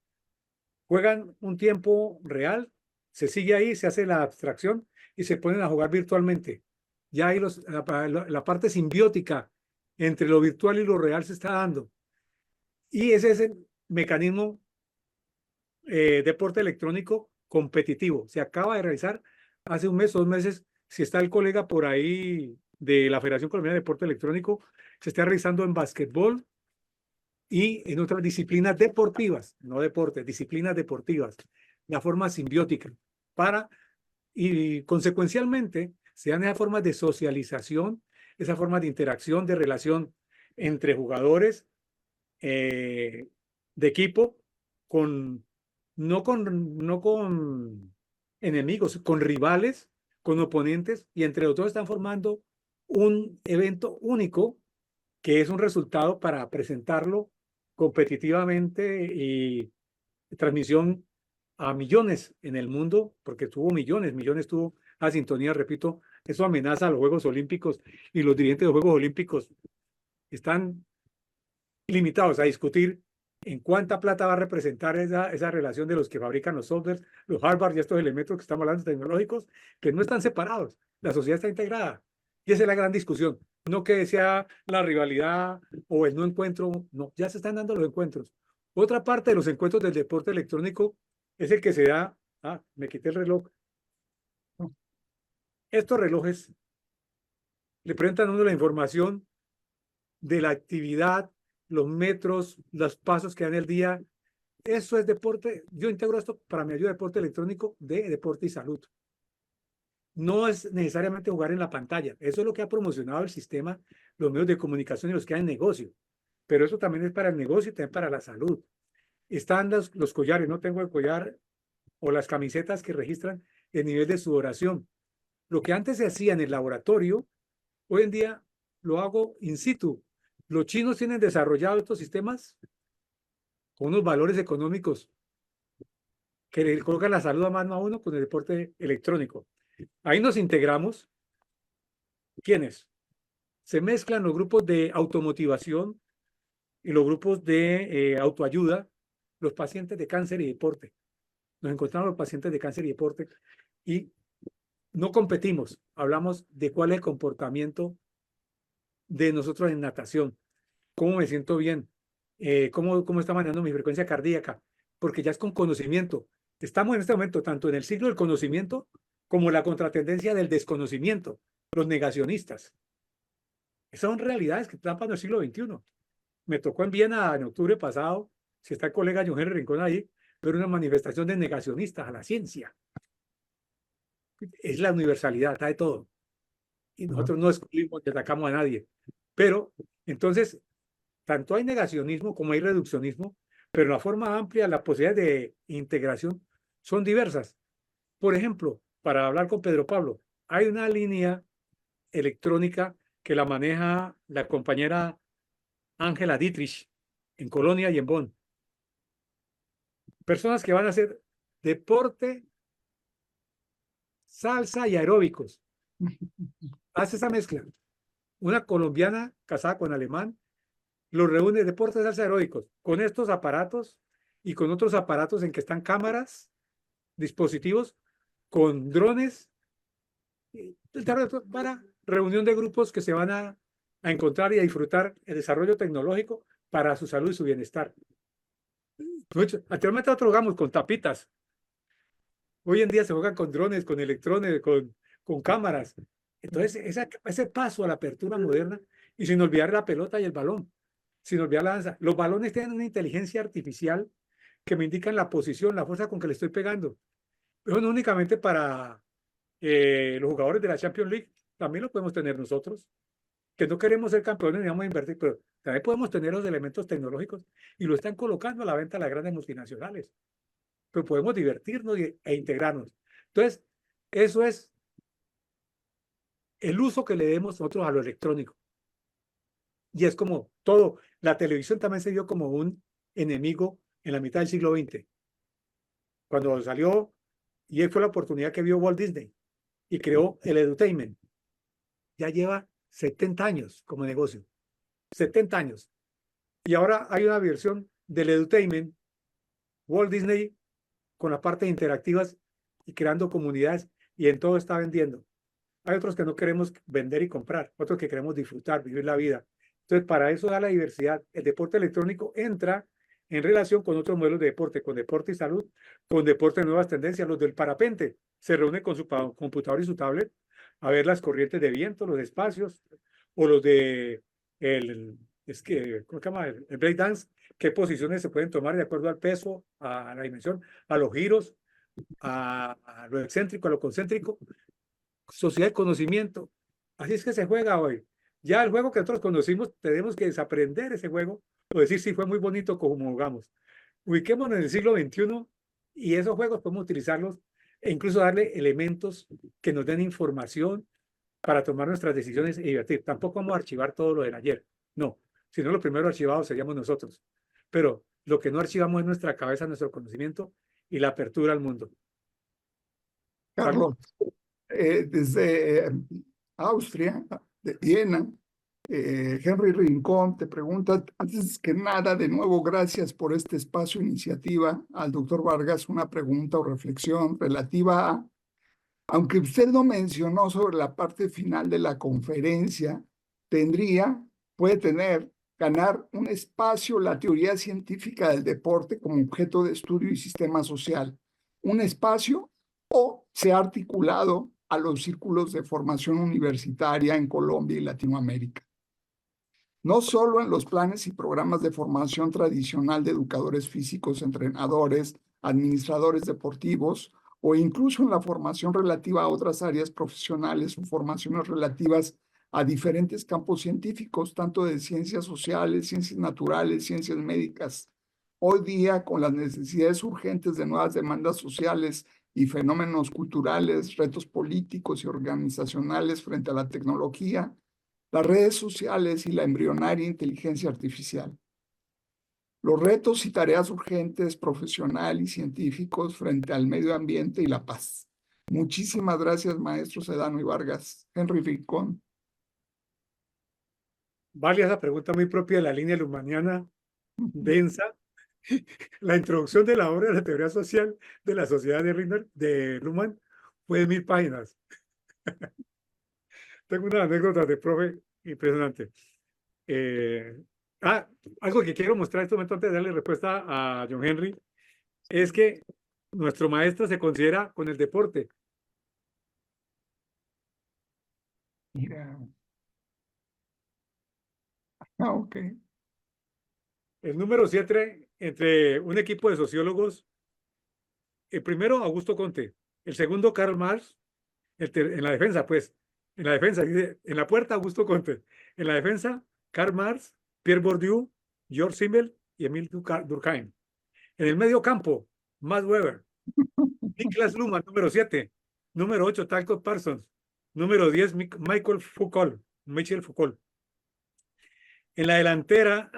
juegan un tiempo real, se sigue ahí, se hace la abstracción y se ponen a jugar virtualmente. Ya ahí la parte simbiótica entre lo virtual y lo real se está dando. Y ese es el mecanismo deporte electrónico competitivo. Se acaba de realizar hace un mes, 2 meses. Si está el colega por ahí de la Federación Colombiana de Deporte Electrónico, se está realizando en básquetbol y en otras disciplinas deportivas, no deportes, disciplinas deportivas, la forma simbiótica, y consecuencialmente se dan esas formas de socialización, esas formas de interacción, de relación entre jugadores de equipo, no con enemigos, con rivales, con oponentes, y entre los dos están formando un evento único que es un resultado para presentarlo competitivamente y transmisión a millones en el mundo, porque tuvo millones tuvo a sintonía, repito, eso amenaza a los Juegos Olímpicos y los dirigentes de los Juegos Olímpicos están limitados a discutir en cuánta plata va a representar esa relación de los que fabrican los softwares, los hardware y estos elementos que estamos hablando tecnológicos, que no están separados. La sociedad está integrada. Y esa es la gran discusión. No que sea la rivalidad o el no encuentro, no, ya se están dando los encuentros. Otra parte de los encuentros del deporte electrónico es el que se da, me quité el reloj. Estos relojes le presentan a uno la información de la actividad, los metros, los pasos que dan el día. Eso es deporte. Yo integro esto para mi ayuda de deporte electrónico de deporte y salud. No es necesariamente jugar en la pantalla. Eso es lo que ha promocionado el sistema, los medios de comunicación y los que hay en negocio. Pero eso también es para el negocio y también para la salud. Están los collares, no tengo el collar, o las camisetas que registran el nivel de sudoración. Lo que antes se hacía en el laboratorio, hoy en día lo hago in situ. Los chinos tienen desarrollado estos sistemas con unos valores económicos que le colocan la salud a mano a uno con el deporte electrónico. Ahí nos integramos. ¿Quiénes? Se mezclan los grupos de automotivación y los grupos de autoayuda, los pacientes de cáncer y deporte. Nos encontramos los pacientes de cáncer y deporte y no competimos, hablamos de cuál es el comportamiento de nosotros en natación, cómo me siento bien, cómo está manejando mi frecuencia cardíaca, porque ya es con conocimiento. Estamos en este momento tanto en el siglo del conocimiento como la contratendencia del desconocimiento, los negacionistas. Esas son realidades que están para el siglo XXI. Me tocó en Viena en octubre pasado, si está el colega John Henry Rincón ahí, ver una manifestación de negacionistas a la ciencia. Es la universalidad, está de todo. Y nosotros no excluimos ni atacamos a nadie. Pero entonces, tanto hay negacionismo como hay reduccionismo, pero la forma amplia, las posibilidades de integración son diversas. Por ejemplo, para hablar con Pedro Pablo, hay una línea electrónica que la maneja la compañera Ángela Dietrich en Colonia y en Bonn. Personas que van a hacer deporte, salsa y aeróbicos. Hace esa mezcla. Una colombiana casada con alemán los reúne deportes, salsa, aeróbicos con estos aparatos y con otros aparatos en que están cámaras, dispositivos, con drones para reunión de grupos que se van a encontrar y a disfrutar el desarrollo tecnológico para su salud y su bienestar. Anteriormente nosotros jugamos con tapitas. Hoy en día se juegan con drones, con electrones, con cámaras. Entonces, ese paso a la apertura moderna, y sin olvidar la pelota y el balón, sin olvidar la danza. Los balones tienen una inteligencia artificial que me indican la posición, la fuerza con que le estoy pegando. Pero no únicamente para los jugadores de la Champions League, también lo podemos tener nosotros, que no queremos ser campeones ni vamos a invertir, pero también podemos tener los elementos tecnológicos y lo están colocando a la venta las grandes multinacionales. Pero podemos divertirnos e integrarnos. Entonces, eso es el uso que le demos nosotros a lo electrónico. Y es como todo. La televisión también se vio como un enemigo en la mitad del siglo XX. Cuando salió, y fue la oportunidad que vio Walt Disney y creó el edutainment. Ya lleva 70 años como negocio. 70 años. Y ahora hay una versión del edutainment, Walt Disney, con las partes interactivas y creando comunidades, y en todo está vendiendo. Hay otros que no queremos vender y comprar, otros que queremos disfrutar, vivir la vida. Entonces, para eso da la diversidad. El deporte electrónico entra en relación con otros modelos de deporte, con deporte y salud, con deporte de nuevas tendencias. Los del parapente se reúnen con su computador y su tablet a ver las corrientes de viento, los espacios, o los de ¿cómo se llama? El breakdance, qué posiciones se pueden tomar de acuerdo al peso, a la dimensión, a los giros, a lo excéntrico, a lo concéntrico. Sociedad de conocimiento. Así es que se juega hoy. Ya el juego que nosotros conocimos, tenemos que desaprender ese juego o decir si fue muy bonito como jugamos. Ubiquémonos en el siglo XXI y esos juegos podemos utilizarlos e incluso darle elementos que nos den información para tomar nuestras decisiones y divertir. Tampoco vamos a archivar todo lo del ayer. No, si no, lo primero archivado seríamos nosotros. Pero lo que no archivamos es nuestra cabeza, nuestro conocimiento y la apertura al mundo. Carlos, desde Austria, de Viena, Henry Rincón te pregunta, antes que nada, de nuevo, gracias por este espacio, iniciativa. Al doctor Vargas, una pregunta o reflexión relativa a, aunque usted no mencionó sobre la parte final de la conferencia, puede ganar un espacio la teoría científica del deporte como objeto de estudio y sistema social. Un espacio o se ha articulado a los círculos de formación universitaria en Colombia y Latinoamérica. No solo en los planes y programas de formación tradicional de educadores físicos, entrenadores, administradores deportivos, o incluso en la formación relativa a otras áreas profesionales o formaciones relativas a diferentes campos científicos, tanto de ciencias sociales, ciencias naturales, ciencias médicas. Hoy día, con las necesidades urgentes de nuevas demandas sociales y fenómenos culturales, retos políticos y organizacionales frente a la tecnología, las redes sociales y la embrionaria inteligencia artificial. Los retos y tareas urgentes, profesional y científicos frente al medio ambiente y la paz. Muchísimas gracias, maestro Sedano y Vargas. Henry Rincón. Vale, esa pregunta muy propia de la línea lumaniana densa. La introducción de la obra de la teoría social de la sociedad de Luhmann fue de 1000 páginas. Tengo una anécdota de profe impresionante. Eh, ah, algo que quiero mostrar en este momento antes de darle respuesta a John Henry es que nuestro maestro se considera con el deporte. Mira. Ah, ok. El número 7 entre un equipo de sociólogos, el primero Augusto Conte, el segundo Karl Marx, en la defensa, pues, en la defensa, en la puerta Augusto Conte, en la defensa Karl Marx, Pierre Bourdieu, George Simmel y Emile Durkheim. En el medio campo, Max Weber, Niklas Luhmann, número 7, número 8, Talcott Parsons, número 10, Michel Foucault. En la delantera,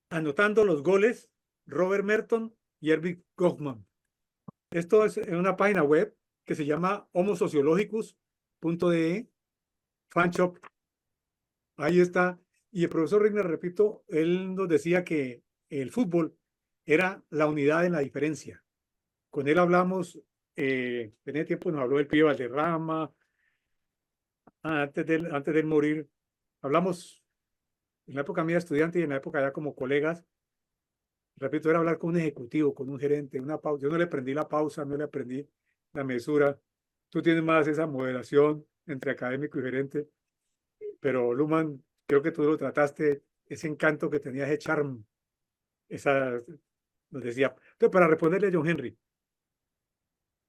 anotando los goles, Robert Merton y Erwin Goffman. Esto es en una página web que se llama homosociologicus.de, fanshop. Ahí está. Y el profesor Rigner, repito, él nos decía que el fútbol era la unidad en la diferencia. Con él hablamos, en ese tiempo nos habló del pibe Valderrama, antes de él morir. Hablamos en la época mía de estudiante y en la época ya como colegas. Repito, era hablar con un ejecutivo, con un gerente, una pausa. Yo no le aprendí la pausa, no le aprendí la mesura. Tú tienes más esa moderación entre académico y gerente, pero Luhmann, creo que tú lo trataste, ese encanto que tenía, ese charm, esa, nos decía. Entonces, para responderle a John Henry,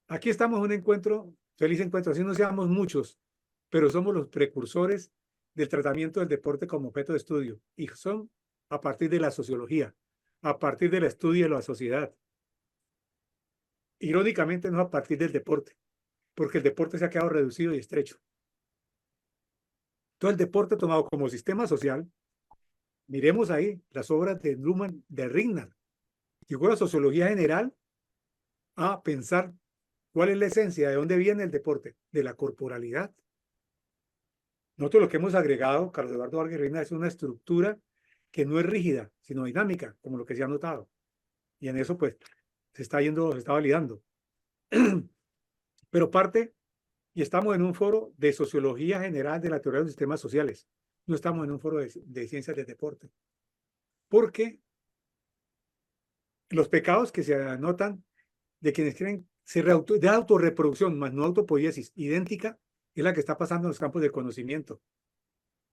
aquí estamos en un encuentro, feliz encuentro, así no seamos muchos, pero somos los precursores del tratamiento del deporte como objeto de estudio, y son a partir de la sociología, a partir del estudio de la sociedad. Irónicamente, no a partir del deporte, porque el deporte se ha quedado reducido y estrecho. Todo el deporte tomado como sistema social, miremos ahí las obras de Luhmann, de Rignar, llegó la sociología general a pensar cuál es la esencia, de dónde viene el deporte, de la corporalidad. Nosotros lo que hemos agregado, Carlos Eduardo Vargas Rignar, es una estructura que no es rígida, sino dinámica, como lo que se ha notado. Y en eso, pues, se está validando. Pero parte, y estamos en un foro de sociología general de la teoría de los sistemas sociales. No estamos en un foro de ciencias del deporte. Porque los pecados que se anotan de quienes quieren ser de autorreproducción, más no autopoiesis, idéntica, es la que está pasando en los campos del conocimiento.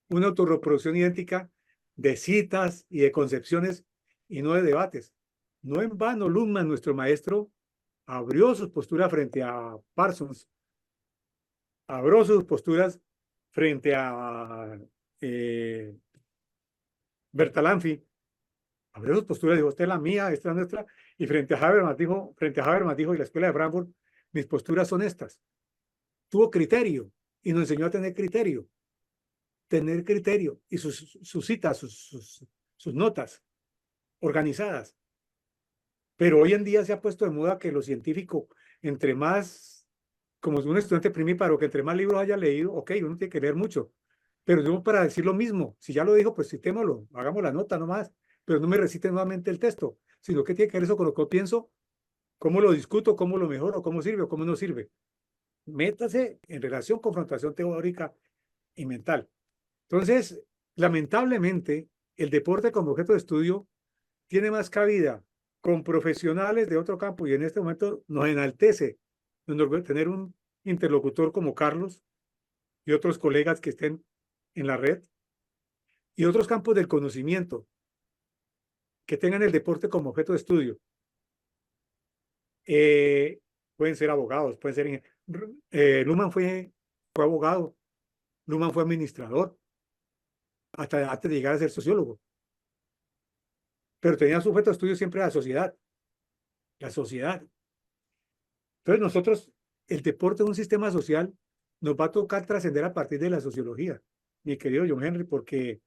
Una autorreproducción idéntica de citas y de concepciones y no de debates. No en vano, Luhmann, nuestro maestro, abrió sus posturas frente a Parsons, abrió sus posturas frente a Bertalanffy, abrió sus posturas, dijo, esta es la mía, esta es la nuestra, y frente a Habermas dijo, y la Escuela de Frankfurt, mis posturas son estas. Tuvo criterio y nos enseñó a tener criterio y sus citas, sus notas organizadas. Pero hoy en día se ha puesto de moda que lo científico, entre más, como un estudiante primíparo, que entre más libros haya leído, ok, uno tiene que leer mucho, pero yo para decir lo mismo, si ya lo dijo, pues citémoslo, hagamos la nota nomás, pero no me recite nuevamente el texto, sino que tiene que ver eso con lo que yo pienso, cómo lo discuto, cómo lo mejoro, cómo sirve o cómo no sirve. Métase en relación, confrontación teórica y mental. Entonces, lamentablemente, el deporte como objeto de estudio tiene más cabida con profesionales de otro campo y en este momento nos enaltece tener un interlocutor como Carlos y otros colegas que estén en la red y otros campos del conocimiento que tengan el deporte como objeto de estudio. Pueden ser abogados, pueden ser Luhmann fue abogado, Luhmann fue administrador, hasta antes de llegar a ser sociólogo. Pero tenía su objeto de estudio siempre la sociedad. La sociedad. Entonces nosotros, el deporte es un sistema social, nos va a tocar trascender a partir de la sociología, mi querido John Henry, porque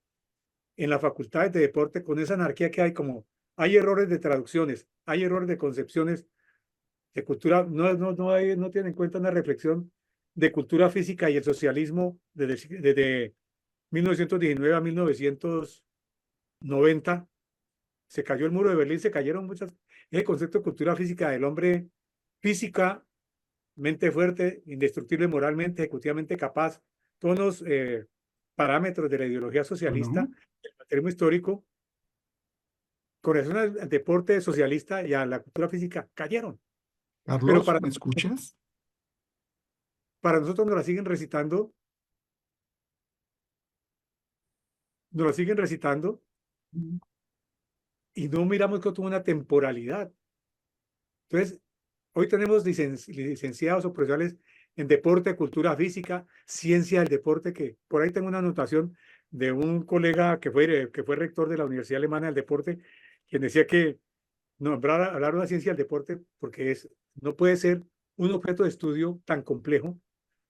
en las facultades de deporte, con esa anarquía que hay, como hay errores de traducciones, hay errores de concepciones de cultura, no tienen en cuenta una reflexión de cultura física y el socialismo desde 1919 a 1990. Se cayó el muro de Berlín, se cayeron muchas. El concepto de cultura física del hombre, física mente fuerte, indestructible moralmente, ejecutivamente capaz, todos los parámetros de la ideología socialista, Bueno, el materialismo histórico, con relación al deporte socialista y a la cultura física, cayeron. Pero Carlos, ¿me escuchas? para nosotros nos la siguen recitando, nos la siguen recitando y no miramos que tuvo una temporalidad. Entonces, hoy tenemos licenciados o profesionales en deporte, cultura física, ciencia del deporte, que por ahí tengo una anotación de un colega que fue rector de la Universidad Alemana del Deporte, quien decía que hablar de una ciencia del deporte porque no puede ser un objeto de estudio tan complejo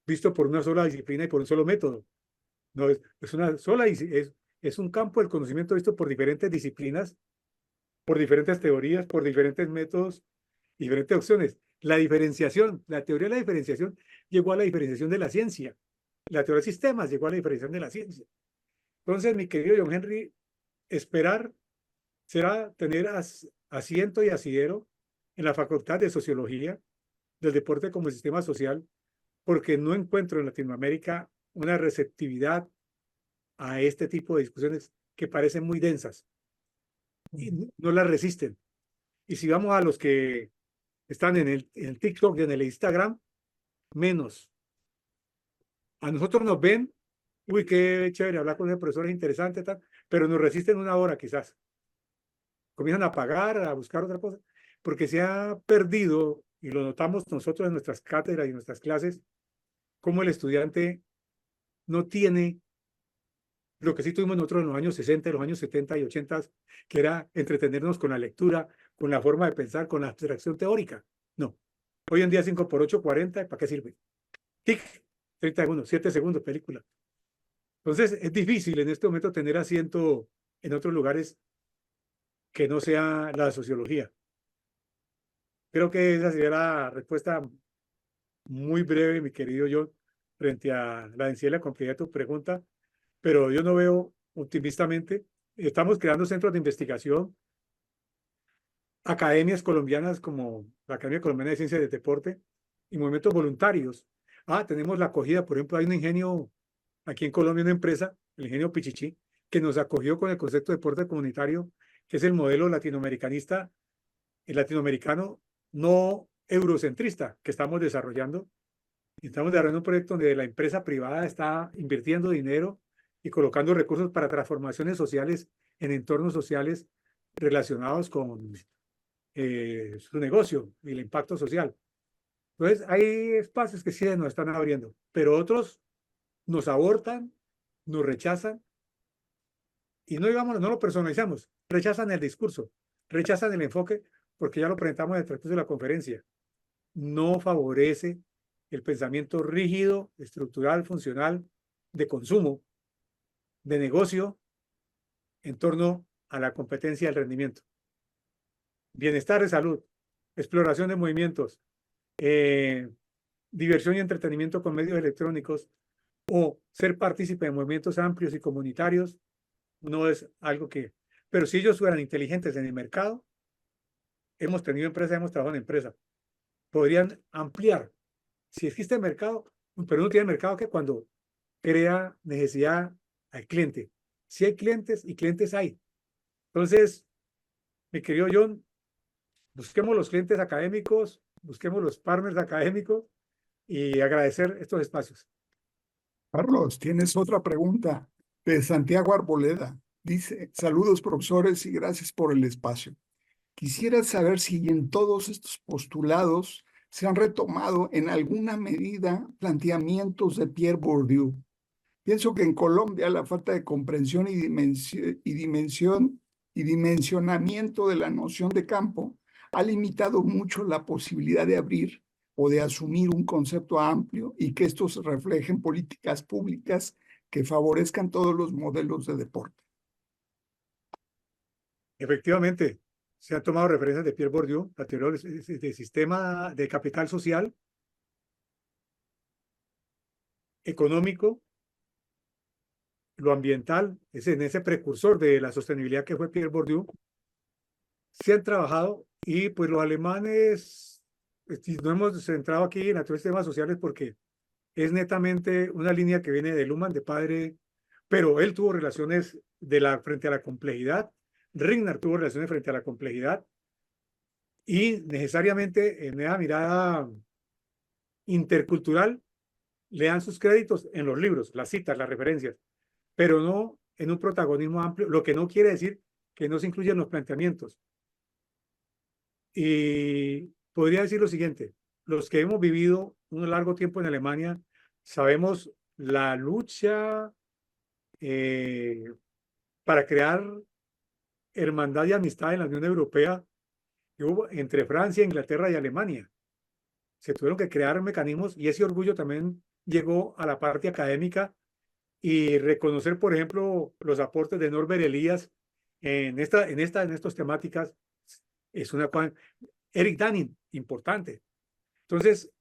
visto por una sola disciplina y por un solo método. No, es una sola, es un campo del conocimiento visto por diferentes disciplinas, por diferentes teorías, por diferentes métodos, diferentes opciones. La diferenciación, la teoría de la diferenciación llegó a la diferenciación de la ciencia. La teoría de sistemas llegó a la diferenciación de la ciencia. Entonces, mi querido John Henry, esperar será tener asiento y asidero en la Facultad de Sociología del Deporte como Sistema Social, porque no encuentro en Latinoamérica una receptividad a este tipo de discusiones que parecen muy densas y no las resisten. Y si vamos a los que están en el TikTok y en el Instagram, menos. A nosotros nos ven, uy, qué chévere hablar con el profesor, es interesante, tal, pero nos resisten una hora quizás. Comienzan a pagar, a buscar otra cosa, porque se ha perdido, y lo notamos nosotros en nuestras cátedras y en nuestras clases, cómo el estudiante no tiene lo que sí tuvimos nosotros en los años 60, los años 70 y 80, que era entretenernos con la lectura, con la forma de pensar, con la abstracción teórica. No. Hoy en día 5 por 8, 40, ¿para qué sirve? Tic, 30 segundos, 7 segundos, película. Entonces, es difícil en este momento tener asiento en otros lugares que no sea la sociología. Creo que esa sería la respuesta muy breve, mi querido John, frente a la densidad y la complejidad de tu pregunta, pero yo no veo optimistamente. Estamos creando centros de investigación, academias colombianas como la Academia Colombiana de Ciencias del Deporte y movimientos voluntarios. Tenemos la acogida, por ejemplo, hay un ingenio aquí en Colombia, una empresa, el ingenio Pichichi, que nos acogió con el concepto de deporte comunitario, que es el modelo latinoamericanista, el latinoamericano no eurocentrista que estamos desarrollando. Estamos desarrollando un proyecto donde la empresa privada está invirtiendo dinero y colocando recursos para transformaciones sociales en entornos sociales relacionados con su negocio y el impacto social. Entonces, hay espacios que sí nos están abriendo, pero otros nos abortan, nos rechazan y no digamos, no lo personalizamos, rechazan el discurso, rechazan el enfoque, porque ya lo presentamos en el transcurso de la conferencia. No favorece el pensamiento rígido, estructural, funcional, de consumo, de negocio, en torno a la competencia y el rendimiento. Bienestar de salud, exploración de movimientos, diversión y entretenimiento con medios electrónicos o ser partícipe de movimientos amplios y comunitarios no es algo que... Pero si ellos fueran inteligentes en el mercado, hemos tenido empresas, hemos trabajado en empresas, podrían ampliar. Si existe mercado, pero no tiene mercado que cuando crea necesidad al cliente. Si hay clientes y clientes hay. Entonces, mi querido John, busquemos los clientes académicos, busquemos los partners académicos y agradecer estos espacios. Carlos, tienes otra pregunta de Santiago Arboleda. Dice, saludos profesores y gracias por el espacio. Quisiera saber si en todos estos postulados se han retomado en alguna medida planteamientos de Pierre Bourdieu. Pienso que en Colombia la falta de comprensión y dimensionamiento de la noción de campo ha limitado mucho la posibilidad de abrir o de asumir un concepto amplio y que estos reflejen políticas públicas que favorezcan todos los modelos de deporte. Efectivamente, se han tomado referencias de Pierre Bourdieu, la teoría del sistema de capital social, económico, lo ambiental, es en ese precursor de la sostenibilidad que fue Pierre Bourdieu, se han trabajado y pues los alemanes si no hemos centrado aquí en los temas sociales porque es netamente una línea que viene de Luhmann, de padre, pero él tuvo relaciones frente a la complejidad, Ringnar tuvo relaciones frente a la complejidad, y necesariamente en esa mirada intercultural le dan sus créditos en los libros, las citas, las referencias, pero no en un protagonismo amplio, lo que no quiere decir que no se incluyan los planteamientos. Y podría decir lo siguiente, los que hemos vivido un largo tiempo en Alemania, sabemos la lucha para crear hermandad y amistad en la Unión Europea que hubo entre Francia, Inglaterra y Alemania. Se tuvieron que crear mecanismos y ese orgullo también llegó a la parte académica y reconocer, por ejemplo, los aportes de Norbert Elias en estas temáticas es una cosa. Eric Dunning, importante. Entonces,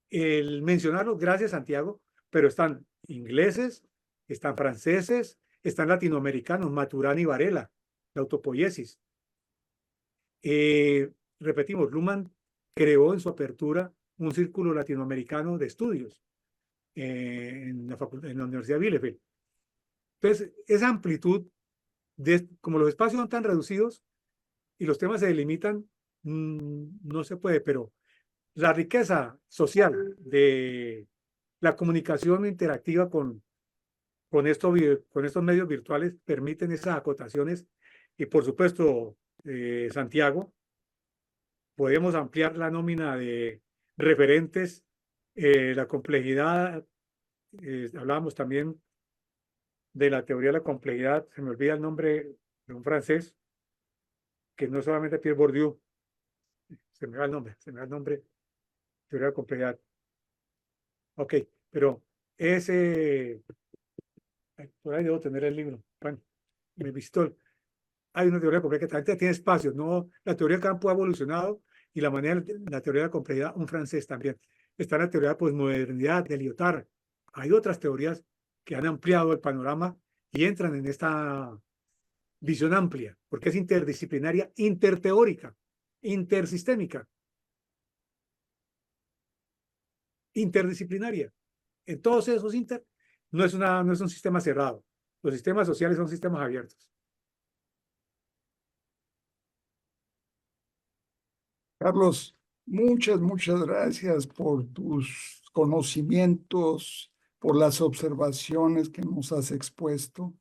el mencionarlos, gracias Santiago, pero están ingleses, están franceses, están latinoamericanos, Maturana y Varela, la autopoiesis. Repetimos, Luhmann creó en su apertura un círculo latinoamericano de estudios en la Universidad de Bielefeld. Entonces, esa amplitud, como los espacios son tan reducidos y los temas se delimitan, no se puede, pero la riqueza social de la comunicación interactiva con estos medios virtuales permiten esas acotaciones y, por supuesto, Santiago, podemos ampliar la nómina de referentes, la complejidad, hablábamos también de la teoría de la complejidad, se me olvida el nombre de un francés, que no solamente Pierre Bourdieu, se me va el nombre, teoría de la complejidad. Ok, pero ese, por ahí debo tener el libro, bueno, me visitó. Hay una teoría completa que también tiene espacios, ¿no? La teoría del campo ha evolucionado y la teoría de la complejidad, un francés también. Está la teoría de posmodernidad de Lyotard. Hay otras teorías que han ampliado el panorama y entran en esta visión amplia, porque es interdisciplinaria, interteórica, intersistémica, interdisciplinaria. En todos esos no es un sistema cerrado. Los sistemas sociales son sistemas abiertos. Carlos, muchas gracias por tus conocimientos, por las observaciones que nos has expuesto.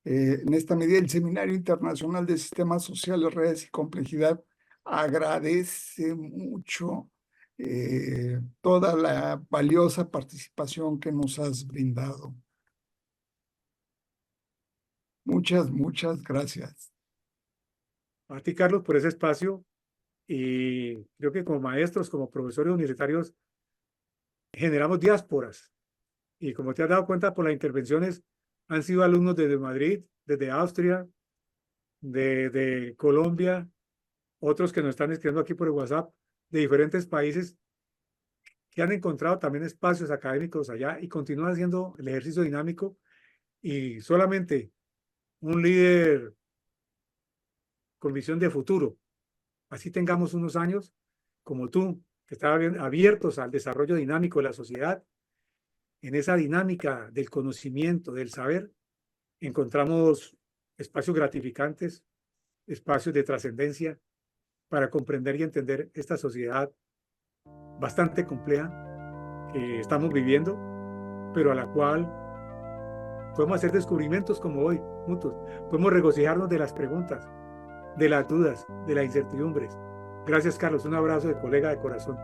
En esta medida, el Seminario Internacional de Sistemas Sociales, Redes y Complejidad agradece mucho toda la valiosa participación que nos has brindado. Muchas gracias. A ti, Carlos, por ese espacio. Y creo que como maestros, como profesores universitarios, generamos diásporas. Y como te has dado cuenta por las intervenciones, han sido alumnos desde Madrid, desde Austria, de Colombia, otros que nos están escribiendo aquí por el WhatsApp, de diferentes países, que han encontrado también espacios académicos allá y continúan haciendo el ejercicio dinámico. Y solamente un líder con visión de futuro, así tengamos unos años como tú, que están abiertos al desarrollo dinámico de la sociedad, en esa dinámica del conocimiento, del saber, encontramos espacios gratificantes, espacios de trascendencia para comprender y entender esta sociedad bastante compleja que estamos viviendo, pero a la cual podemos hacer descubrimientos como hoy, mutuos. Podemos regocijarnos de las preguntas, de las dudas, de las incertidumbres. Gracias, Carlos. Un abrazo de colega de corazón.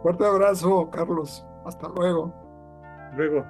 Fuerte abrazo, Carlos. Hasta luego. Luego.